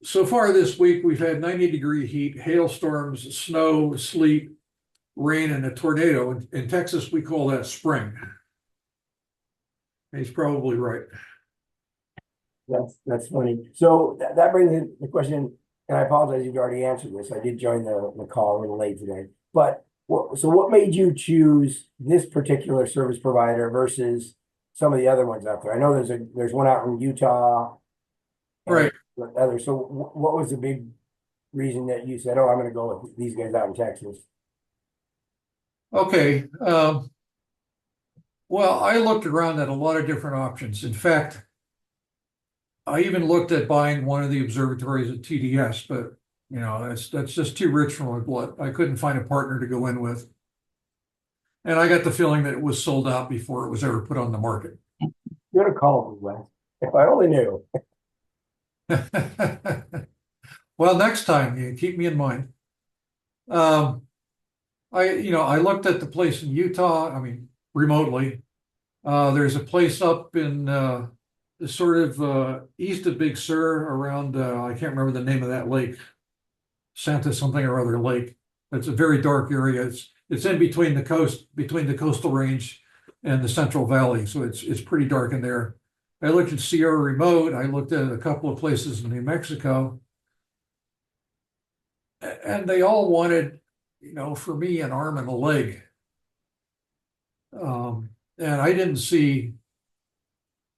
so far this week we've had 90-degree heat, hailstorms, snow, sleet, rain, and a tornado. In Texas, we call that spring." He's probably right. That's funny. So that brings in the question, and I apologize if you already answered this. I did join the call a little late today. But so what made you choose this particular service provider versus some of the other ones out there? I know there's one out in Utah. Right. Others. So what was the big reason that you said, "Oh, I'm going to go with these guys out in Texas"? Okay. Well, I looked around at a lot of different options. In fact, I even looked at buying one of the observatories at TDS, but that's just too rich for my blood. I couldn't find a partner to go in with. And I got the feeling that it was sold out before it was ever put on the market. You're going to call me, Wes. If I only knew. Well, next time you keep me in mind. I looked at the place in Utah, I mean, remotely. There's a place up in sort of east of Big Sur around, I can't remember the name of that lake, Santa something or other lake. It's a very dark area. It's in between the coastal range and the Central Valley. So it's pretty dark in there. I looked at Sierra Remote. I looked at a couple of places in New Mexico. And they all wanted, for me, an arm and a leg. And I didn't see,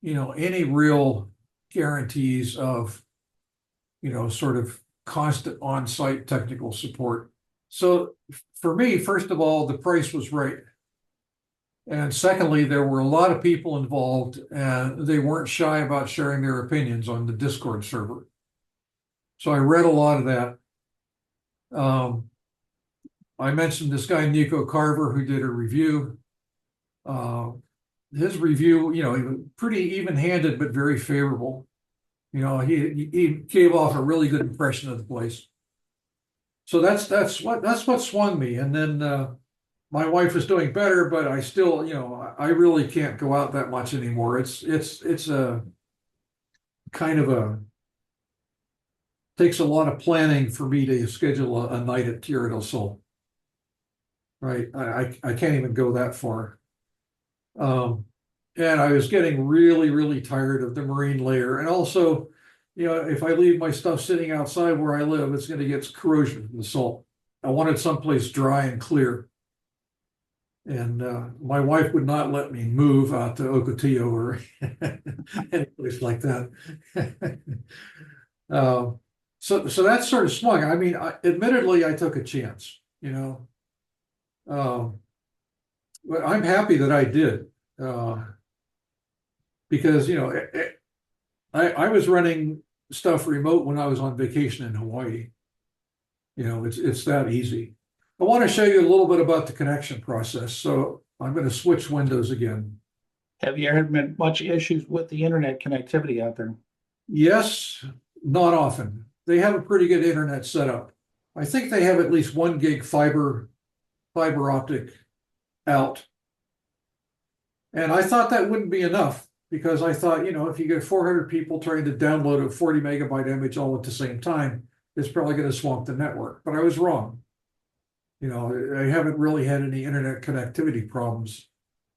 any real guarantees of, sort of constant on-site technical support. So for me, first of all, the price was right. And secondly, there were a lot of people involved, and they weren't shy about sharing their opinions on the Discord server. So I read a lot of that. I mentioned this guy, Nico Carver, who did a review. His review, he was pretty even-handed, but very favorable. He gave off a really good impression of the place. So that's what swung me. And then my wife is doing better, but I still, I really can't go out that much anymore. It's a kind of takes a lot of planning for me to schedule a night at Tierra del Sol. Right, I can't even go that far. And I was getting really, really tired of the marine layer. And also, if I leave my stuff sitting outside where I live, it's going to get corrosion from the salt. I wanted someplace dry and clear. And my wife would not let me move out to Ocotillo or any place like that. So that sort of swung. I mean, admittedly, I took a chance, but I'm happy that I did. Because, I was running stuff remote when I was on vacation in Hawaii. It's that easy. I want to show you a little bit about the connection process. So I'm going to switch windows again. Have you ever had much issues with the internet connectivity out there? Yes, not often. They have a pretty good internet setup. I think they have at least 1 gig fiber optic out. And I thought that wouldn't be enough because I thought, if you get 400 people trying to download a 40 megabyte image all at the same time, it's probably going to swamp the network. But I was wrong. I haven't really had any internet connectivity problems.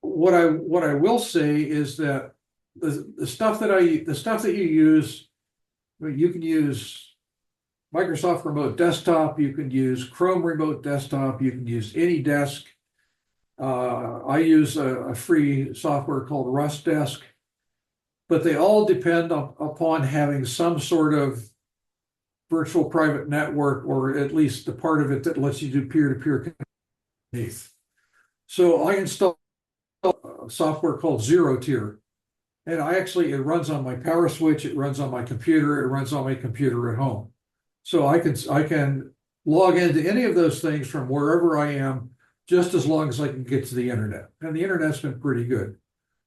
What I will say is that the stuff that you use, you can use Microsoft Remote Desktop, you can use Chrome Remote Desktop, you can use AnyDesk. I use a free software called RustDesk, but they all depend upon having some sort of virtual private network, or at least the part of it that lets you do peer-to-peer underneath. So I installed a software called Zero Tier, and it runs on my power switch, it runs on my computer, it runs on my computer at home. So I can log into any of those things from wherever I am, just as long as I can get to the internet. And the internet's been pretty good.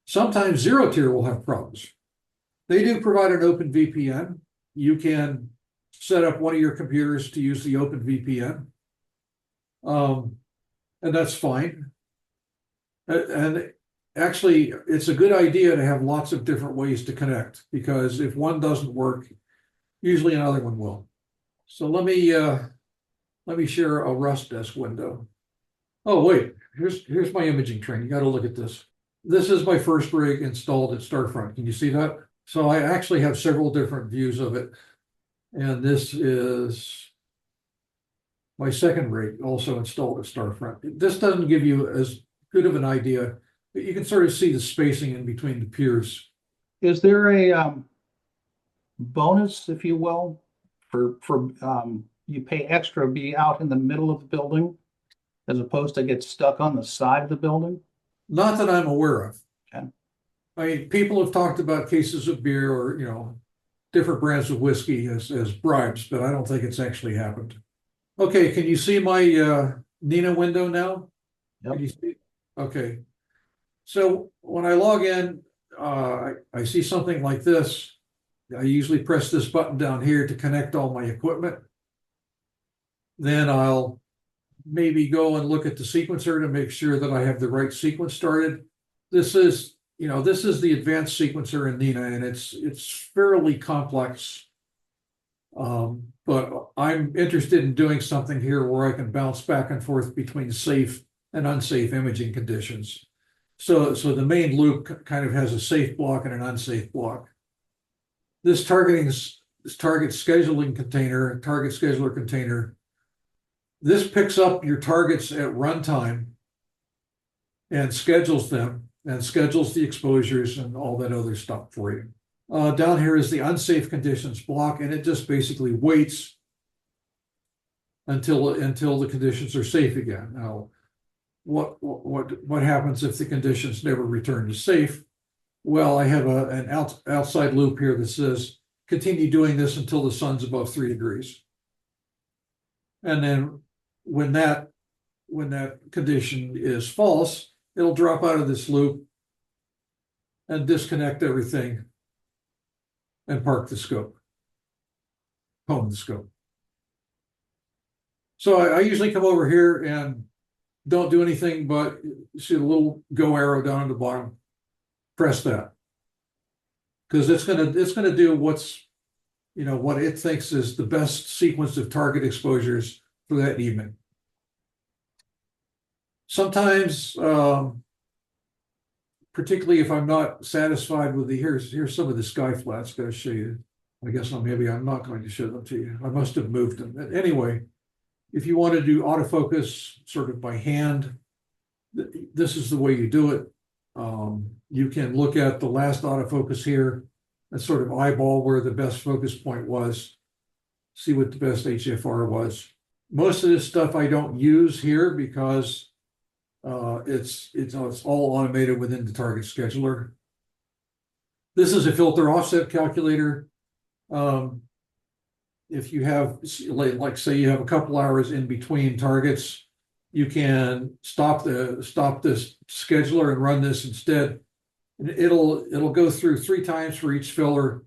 Sometimes Zero Tier will have problems. They do provide an open VPN. You can set up one of your computers to use the open VPN. And that's fine. And actually, it's a good idea to have lots of different ways to connect, because if one doesn't work, usually another one will. So let me share a RustDesk window. Oh, wait, here's my imaging train. You got to look at this. This is my first rig installed at Starfront. Can you see that? So I actually have several different views of it. And this is my second rig, also installed at Starfront. This doesn't give you as good of an idea, but you can sort of see the spacing in between the piers. Is there a bonus, if you will, for you pay extra to be out in the middle of the building as opposed to get stuck on the side of the building? Not that I'm aware of. Okay. I mean, people have talked about cases of beer or, different brands of whiskey as bribes, but I don't think it's actually happened. Okay, can you see my Nina window now? Yep. Can you see? Okay. So when I log in, I see something like this. I usually press this button down here to connect all my equipment. Then I'll maybe go and look at the sequencer to make sure that I have the right sequence started. This is the advanced sequencer in Nina, and it's fairly complex. But I'm interested in doing something here where I can bounce back and forth between safe and unsafe imaging conditions. So the main loop kind of has a safe block and an unsafe block. This target scheduler container, this picks up your targets at runtime and schedules them and schedules the exposures and all that other stuff for you. Down here is the unsafe conditions block, and it just basically waits until the conditions are safe again. Now, what happens if the conditions never return to safe? Well, I have an outside loop here that says continue doing this until the sun's above 3 degrees. And then when that condition is false, it'll drop out of this loop and disconnect everything and park the scope, home the scope. So I usually come over here and don't do anything but see the little go arrow down at the bottom. Press that, because it's gonna do what it thinks is the best sequence of target exposures for that evening. Sometimes, particularly if I'm not satisfied with here's some of the sky flats. Got to show you. I guess maybe I'm not going to show them to you. I must have moved them. Anyway, if you want to do autofocus sort of by hand, this is the way you do it. You can look at the last autofocus here and sort of eyeball where the best focus point was, see what the best HFR was. Most of this stuff I don't use here because it's all automated within the target scheduler. This is a filter offset calculator. If you have, like say you have a couple hours in between targets, you can stop this scheduler and run this instead. And it'll go through 3 times for each filler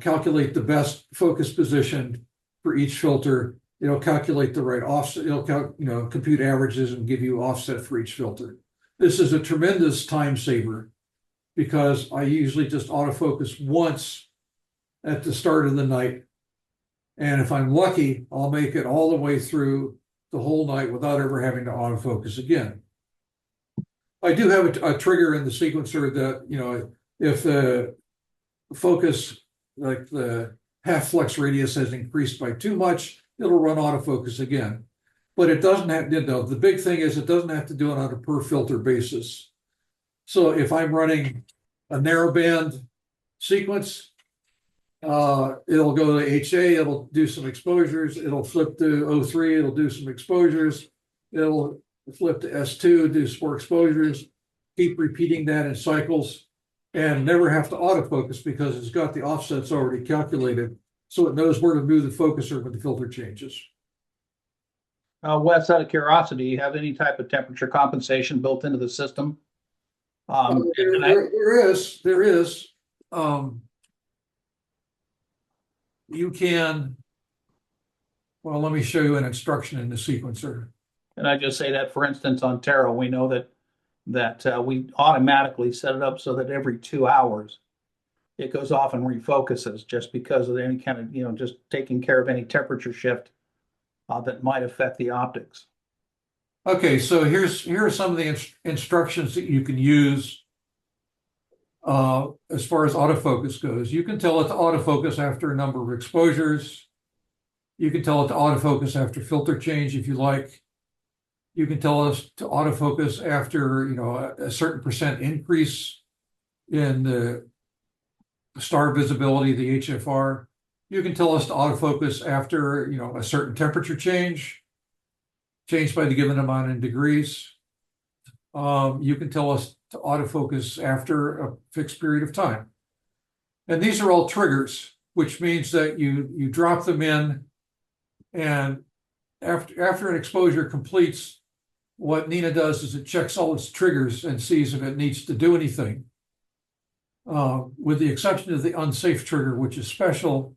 calculate the best focus position for each filter. It'll calculate the right offset. It'll compute averages and give you offset for each filter. This is a tremendous time saver because I usually just autofocus once at the start of the night. And if I'm lucky, I'll make it all the way through the whole night without ever having to autofocus again. I do have a trigger in the sequencer that, if the focus, like the half flux radius has increased by too much, it'll run autofocus again. But it doesn't have, the big thing is it doesn't have to do it on a per filter basis. So if I'm running a narrowband sequence, it'll go to HA, it'll do some exposures, it'll flip to O3, it'll do some exposures, it'll flip to S2, do some more exposures, keep repeating that in cycles, and never have to autofocus because it's got the offsets already calculated, so it knows where to move the focuser when the filter changes. Wes, out of curiosity, do you have any type of temperature compensation built into the system? There is. You can, well, let me show you an instruction in the sequencer. And I just say that, for instance, on Tarot, we know that we automatically set it up so that every 2 hours it goes off and refocuses, just because of any kind of, just taking care of any temperature shift that might affect the optics. Okay, so here are some of the instructions that you can use as far as autofocus goes. You can tell it to autofocus after a number of exposures. You can tell it to autofocus after filter change if you like. You can tell us to autofocus after, a certain percent increase in the star visibility, the HFR. You can tell us to autofocus after, a certain temperature change, changed by the given amount in degrees. You can tell us to autofocus after a fixed period of time. And these are all triggers, which means that you drop them in, and after an exposure completes, what Nina does is it checks all its triggers and sees if it needs to do anything. With the exception of the unsafe trigger, which is special,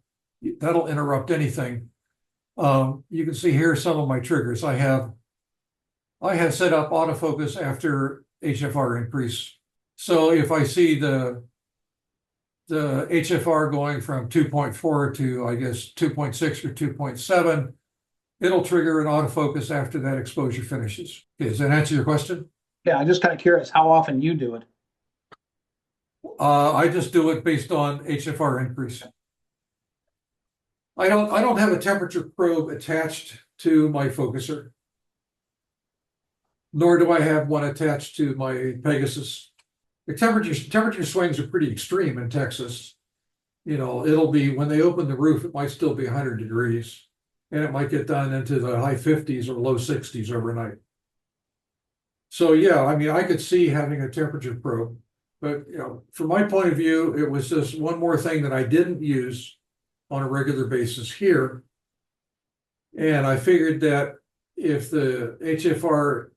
that'll interrupt anything. You can see here some of my triggers. I have set up autofocus after HFR increase. So if I see the HFR going from 2.4 to, I guess, 2.6 or 2.7, it'll trigger an autofocus after that exposure finishes. Okay, does that answer your question? Yeah, I'm just kind of curious how often you do it. I just do it based on HFR increase. I don't have a temperature probe attached to my focuser, nor do I have one attached to my Pegasus. The temperature swings are pretty extreme in Texas. It'll be, when they open the roof, it might still be 100 degrees, and it might get down into the high 50s or low 60s overnight. So yeah, I could see having a temperature probe, but from my point of view, it was just one more thing that I didn't use on a regular basis here. And I figured that if the HFR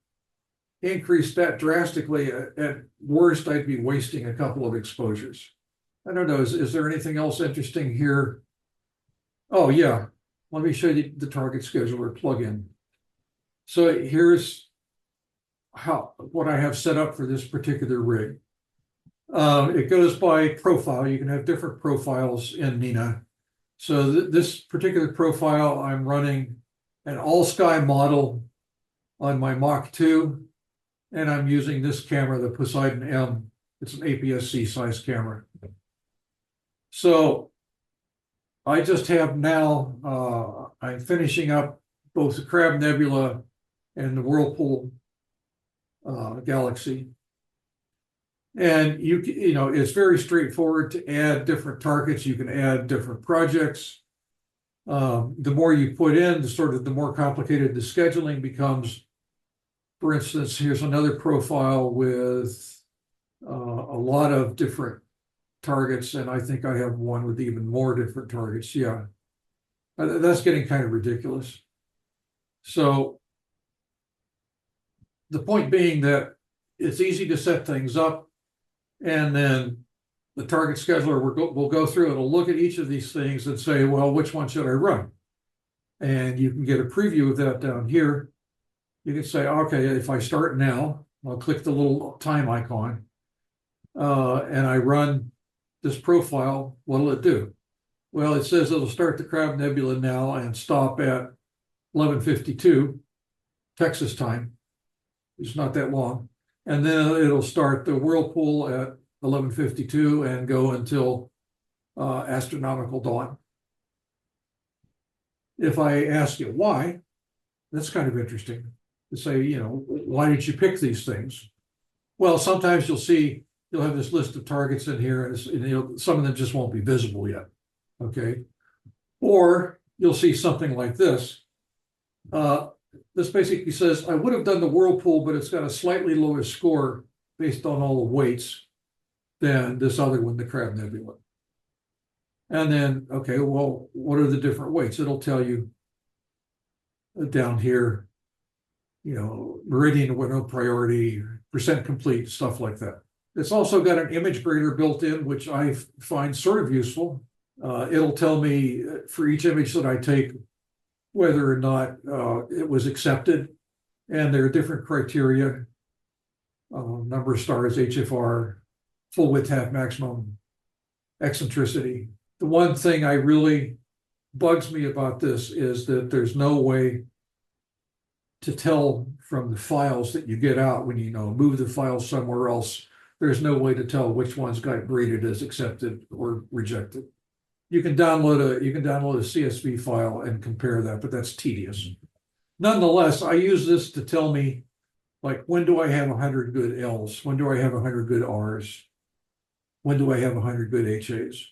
increased that drastically, at worst, I'd be wasting a couple of exposures. I don't know, is there anything else interesting here? Oh yeah, let me show you the target scheduler plugin. So here's what I have set up for this particular rig. It goes by profile. You can have different profiles in Nina. So this particular profile, I'm running an all-sky model on my Mach 2, and I'm using this camera, the Poseidon M. It's an APS-C size camera. So I just have now, I'm finishing up both the Crab Nebula and the Whirlpool galaxy. And it's very straightforward to add different targets. You can add different projects. The more you put in, the more complicated the scheduling becomes. For instance, here's another profile with a lot of different targets, and I think I have one with even more different targets. Yeah, that's getting kind of ridiculous. So the point being that it's easy to set things up, and then the target scheduler will go through, it'll look at each of these things and say, well, which one should I run? And you can get a preview of that down here. You can say, okay, if I start now, I'll click the little time icon, and I run this profile, what'll it do? Well, it says it'll start the Crab Nebula now and stop at 11:52 Texas time. It's not that long. And then it'll start the Whirlpool at 11:52 and go until astronomical dawn. If I ask you why, that's kind of interesting to say, you know, why did you pick these things? Well, sometimes you'll have this list of targets in here, and some of them just won't be visible yet. Okay. Or you'll see something like this. This basically says, I would have done the Whirlpool, but it's got a slightly lower score based on all the weights than this other one, the Crab Nebula. And then, okay, well, what are the different weights? It'll tell you down here, you know, meridian window priority, percent complete, stuff like that. It's also got an image grader built in, which I find sort of useful. It'll tell me for each image that I take whether or not it was accepted. And there are different criteria, number of stars, HFR, full width half maximum, eccentricity. The one thing I really bugs me about this is that there's no way to tell from the files that you get out when you move the files somewhere else. There's no way to tell which ones got graded as accepted or rejected. You can download a CSV file and compare that, but that's tedious. Nonetheless, I use this to tell me, like, when do I have 100 good L's? When do I have 100 good R's? When do I have 100 good HAs?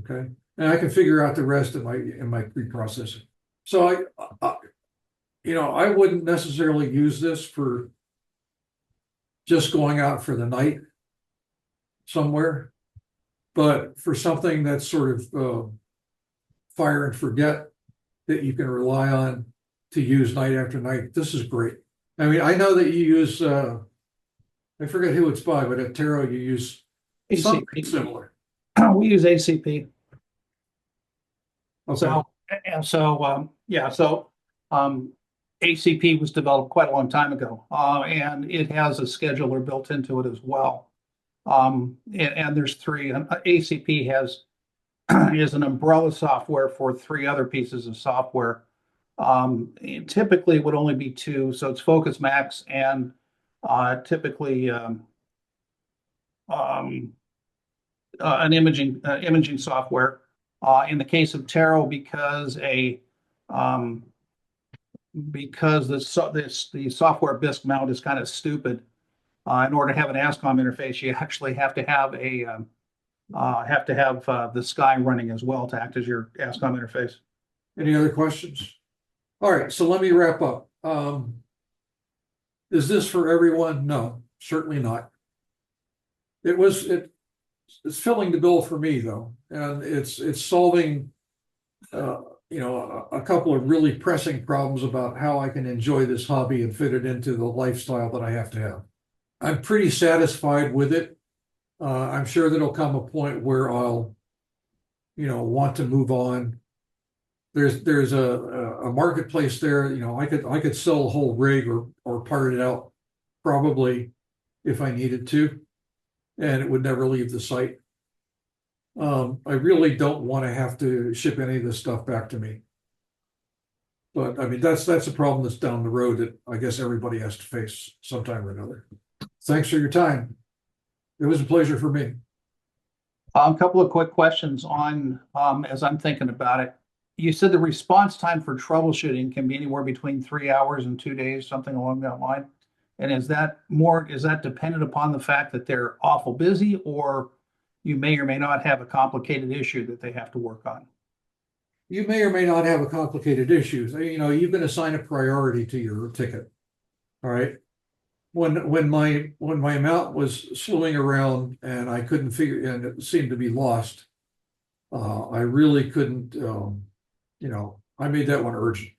Okay, and I can figure out the rest in my preprocessing. So I wouldn't necessarily use this for just going out for the night somewhere, but for something that's sort of fire and forget that you can rely on to use night after night, this is great. I mean, I know that you use, I forget who it's by, but at Tarot you use something similar. We use ACP. Okay. ACP was developed quite a long time ago, and it has a scheduler built into it as well. And there's three. ACP is an umbrella software for three other pieces of software. It typically would only be two, so it's Focus Max and typically an imaging software. In the case of Tarot, because the software BISC mount is kind of stupid. In order to have an ASCOM interface, you actually have to have the Sky running as well to act as your ASCOM interface. Any other questions? All right, so let me wrap up. Is this for everyone? No, certainly not. It's filling the bill for me though, and it's solving a couple of really pressing problems about how I can enjoy this hobby and fit it into the lifestyle that I have to have. I'm pretty satisfied with it. I'm sure there'll come a point where I'll, want to move on. There's a marketplace there. I could sell a whole rig or part it out probably if I needed to, and it would never leave the site. I really don't want to have to ship any of this stuff back to me. But I mean, that's a problem that's down the road that I guess everybody has to face sometime or another. Thanks for your time. It was a pleasure for me. A couple of quick questions on, as I'm thinking about it. You said the response time for troubleshooting can be anywhere between 3 hours and 2 days, something along that line. And is that dependent upon the fact that they're awful busy, or you may or may not have a complicated issue that they have to work on? You may or may not have a complicated issue. You can assign a priority to your ticket. All right. When my mount was slewing around and I couldn't figure, and it seemed to be lost, I really couldn't. I made that one urgent.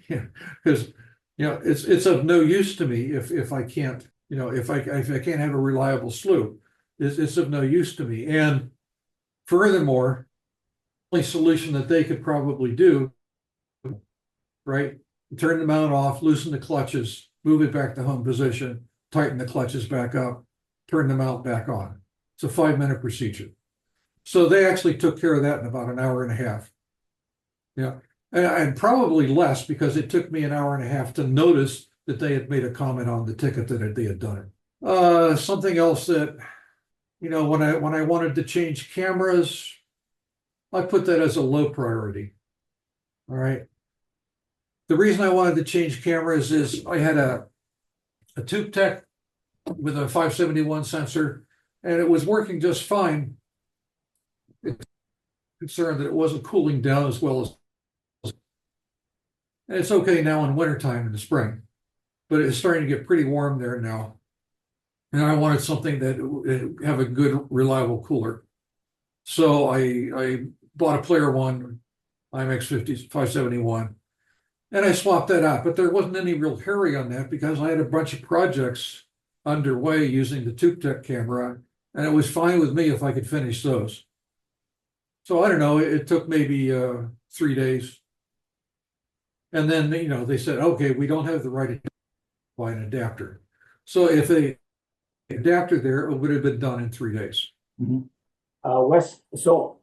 Yeah, because it's of no use to me if I can't, if I can't have a reliable slew. is of no use to me. And furthermore, the only solution that they could probably do, right? Turn the mount off, loosen the clutches, move it back to home position, tighten the clutches back up, turn the mount back on. It's a 5-minute procedure. So they actually took care of that in about an hour and a half. Yeah, and probably less, because it took me an hour and a half to notice that they had made a comment on the ticket that they had done it. Something else that, when I wanted to change cameras, I put that as a low priority. All right. The reason I wanted to change cameras is I had a Tube Tech with a 571 sensor, and it was working just fine. It's concerned that it wasn't cooling down as well as. And it's okay now in wintertime in the spring, but it's starting to get pretty warm there now. And I wanted something that would have a good, reliable cooler. So I bought a Player One IMX 571, and I swapped that out. But there wasn't any real hurry on that because I had a bunch of projects underway using the Tube Tech camera, and it was fine with me if I could finish those. So I don't know, it took maybe 3 days. And then, they said, okay, we don't have the right to buy an adapter. So if the adapter there, it would have been done in 3 days. Wes, so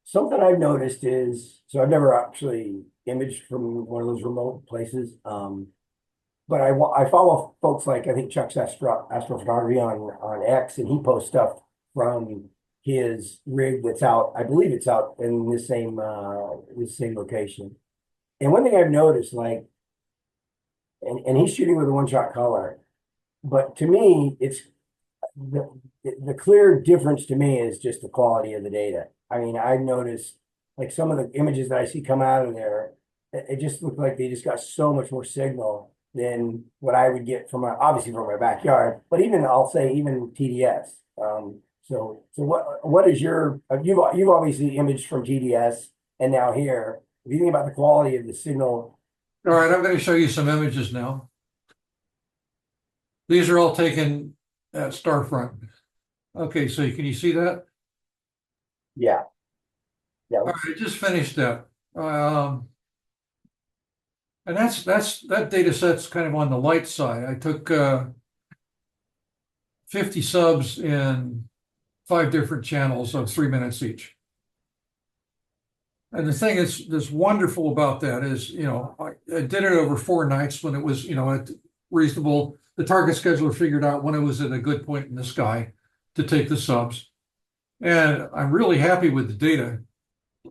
something I've noticed is, so I've never actually imaged from one of those remote places. But I follow folks like, I think Chuck's astrophotography on X, and he posts stuff from his rig that's out. I believe it's out in this same location. And one thing I've noticed, like, and he's shooting with a one-shot color, but to me, it's the clear difference to me is just the quality of the data. I mean, I've noticed like some of the images that I see come out of there, it just looked like they just got so much more signal than what I would get from obviously from my backyard, but even I'll say even TDS. So what is you've obviously imaged from TDS and now here. If you think about the quality of the signal. All right, I'm going to show you some images now. These are all taken at Starfront. Okay, so can you see that? Yeah. Yeah. All right, I just finished that. And that data set's kind of on the light side. I took 50 subs in 5 different channels of 3 minutes each. And the thing that's wonderful about that is, I did it over 4 nights when it was, at reasonable. The target scheduler figured out when it was at a good point in the sky to take the subs. And I'm really happy with the data.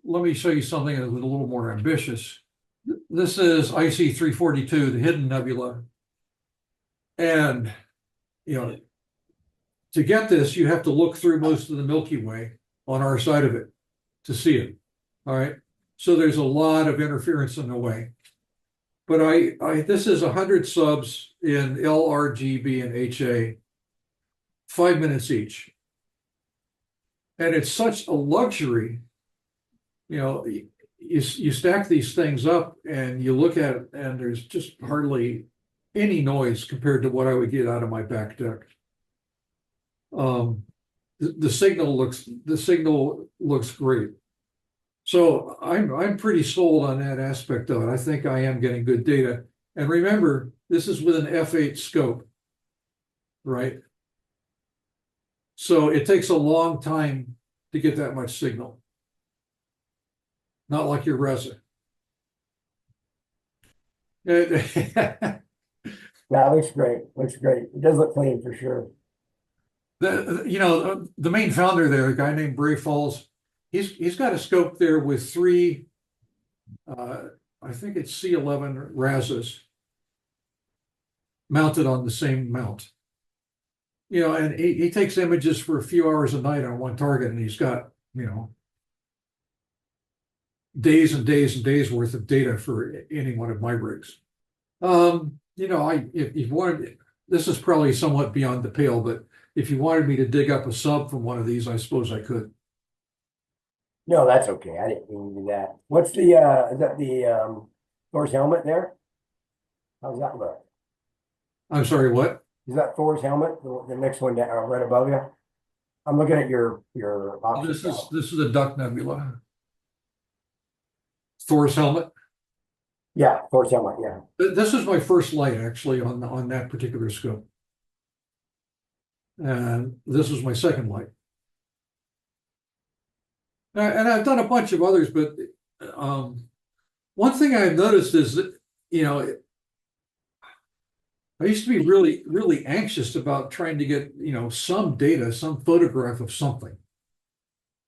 Let me show you something that was a little more ambitious. This is IC 342, the hidden nebula. And, to get this, you have to look through most of the Milky Way on our side of it to see it. All right. So there's a lot of interference in the way. But this is 100 subs in L, R, G, B, and HA, 5 minutes each. And it's such a luxury. You stack these things up and you look at it, and there's just hardly any noise compared to what I would get out of my back deck. The signal looks great. So I'm pretty sold on that aspect of it. I think I am getting good data. And remember, this is with an f8 scope, right? So it takes a long time to get that much signal. Not like your Reza. That looks great. Looks great. It does look clean for sure. The main founder there, a guy named Bray Falls, he's got a scope there with 3, I think it's C11 Razas mounted on the same mount. And he takes images for a few hours a night on one target, and he's got, days and days and days worth of data for any one of my rigs. If you wanted, this is probably somewhat beyond the pale, but if you wanted me to dig up a sub from one of these, I suppose I could. No, that's okay. I didn't mean to do that. What's the is that the Thor's helmet there? How's that look? I'm sorry, what? Is that Thor's helmet? The next one down right above you? I'm looking at your This options. is a duck nebula. Thor's helmet. Yeah, Thor's helmet, yeah. This is my first light actually on that particular scope. And this was my second light. And I've done a bunch of others, but one thing I've noticed is that, I used to be really, really anxious about trying to get, some data, some photograph of something,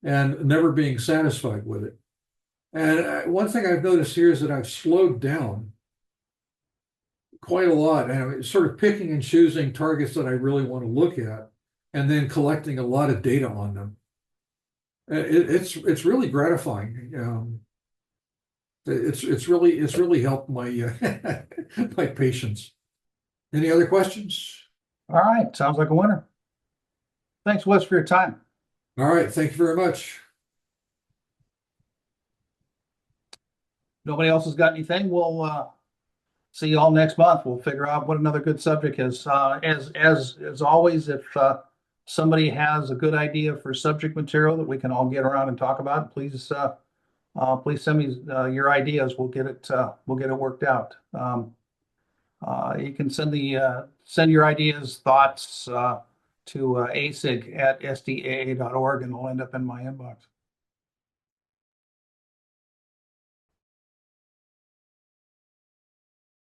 and never being satisfied with it. And one thing I've noticed here is that I've slowed down quite a lot, and I'm sort of picking and choosing targets that I really want to look at, and then collecting a lot of data on them. It's really gratifying. It's really helped my my patience. Any other questions? All right, sounds like a winner. Thanks, Wes, for your time. All right, thank you very much. Nobody else has got anything. We'll see you all next month. We'll figure out what another good subject is. As always, if somebody has a good idea for subject material that we can all get around and talk about, please send me your ideas. We'll get it worked out. You can send your ideas, thoughts to AISIG at sdaa.org, and it'll end up in my inbox.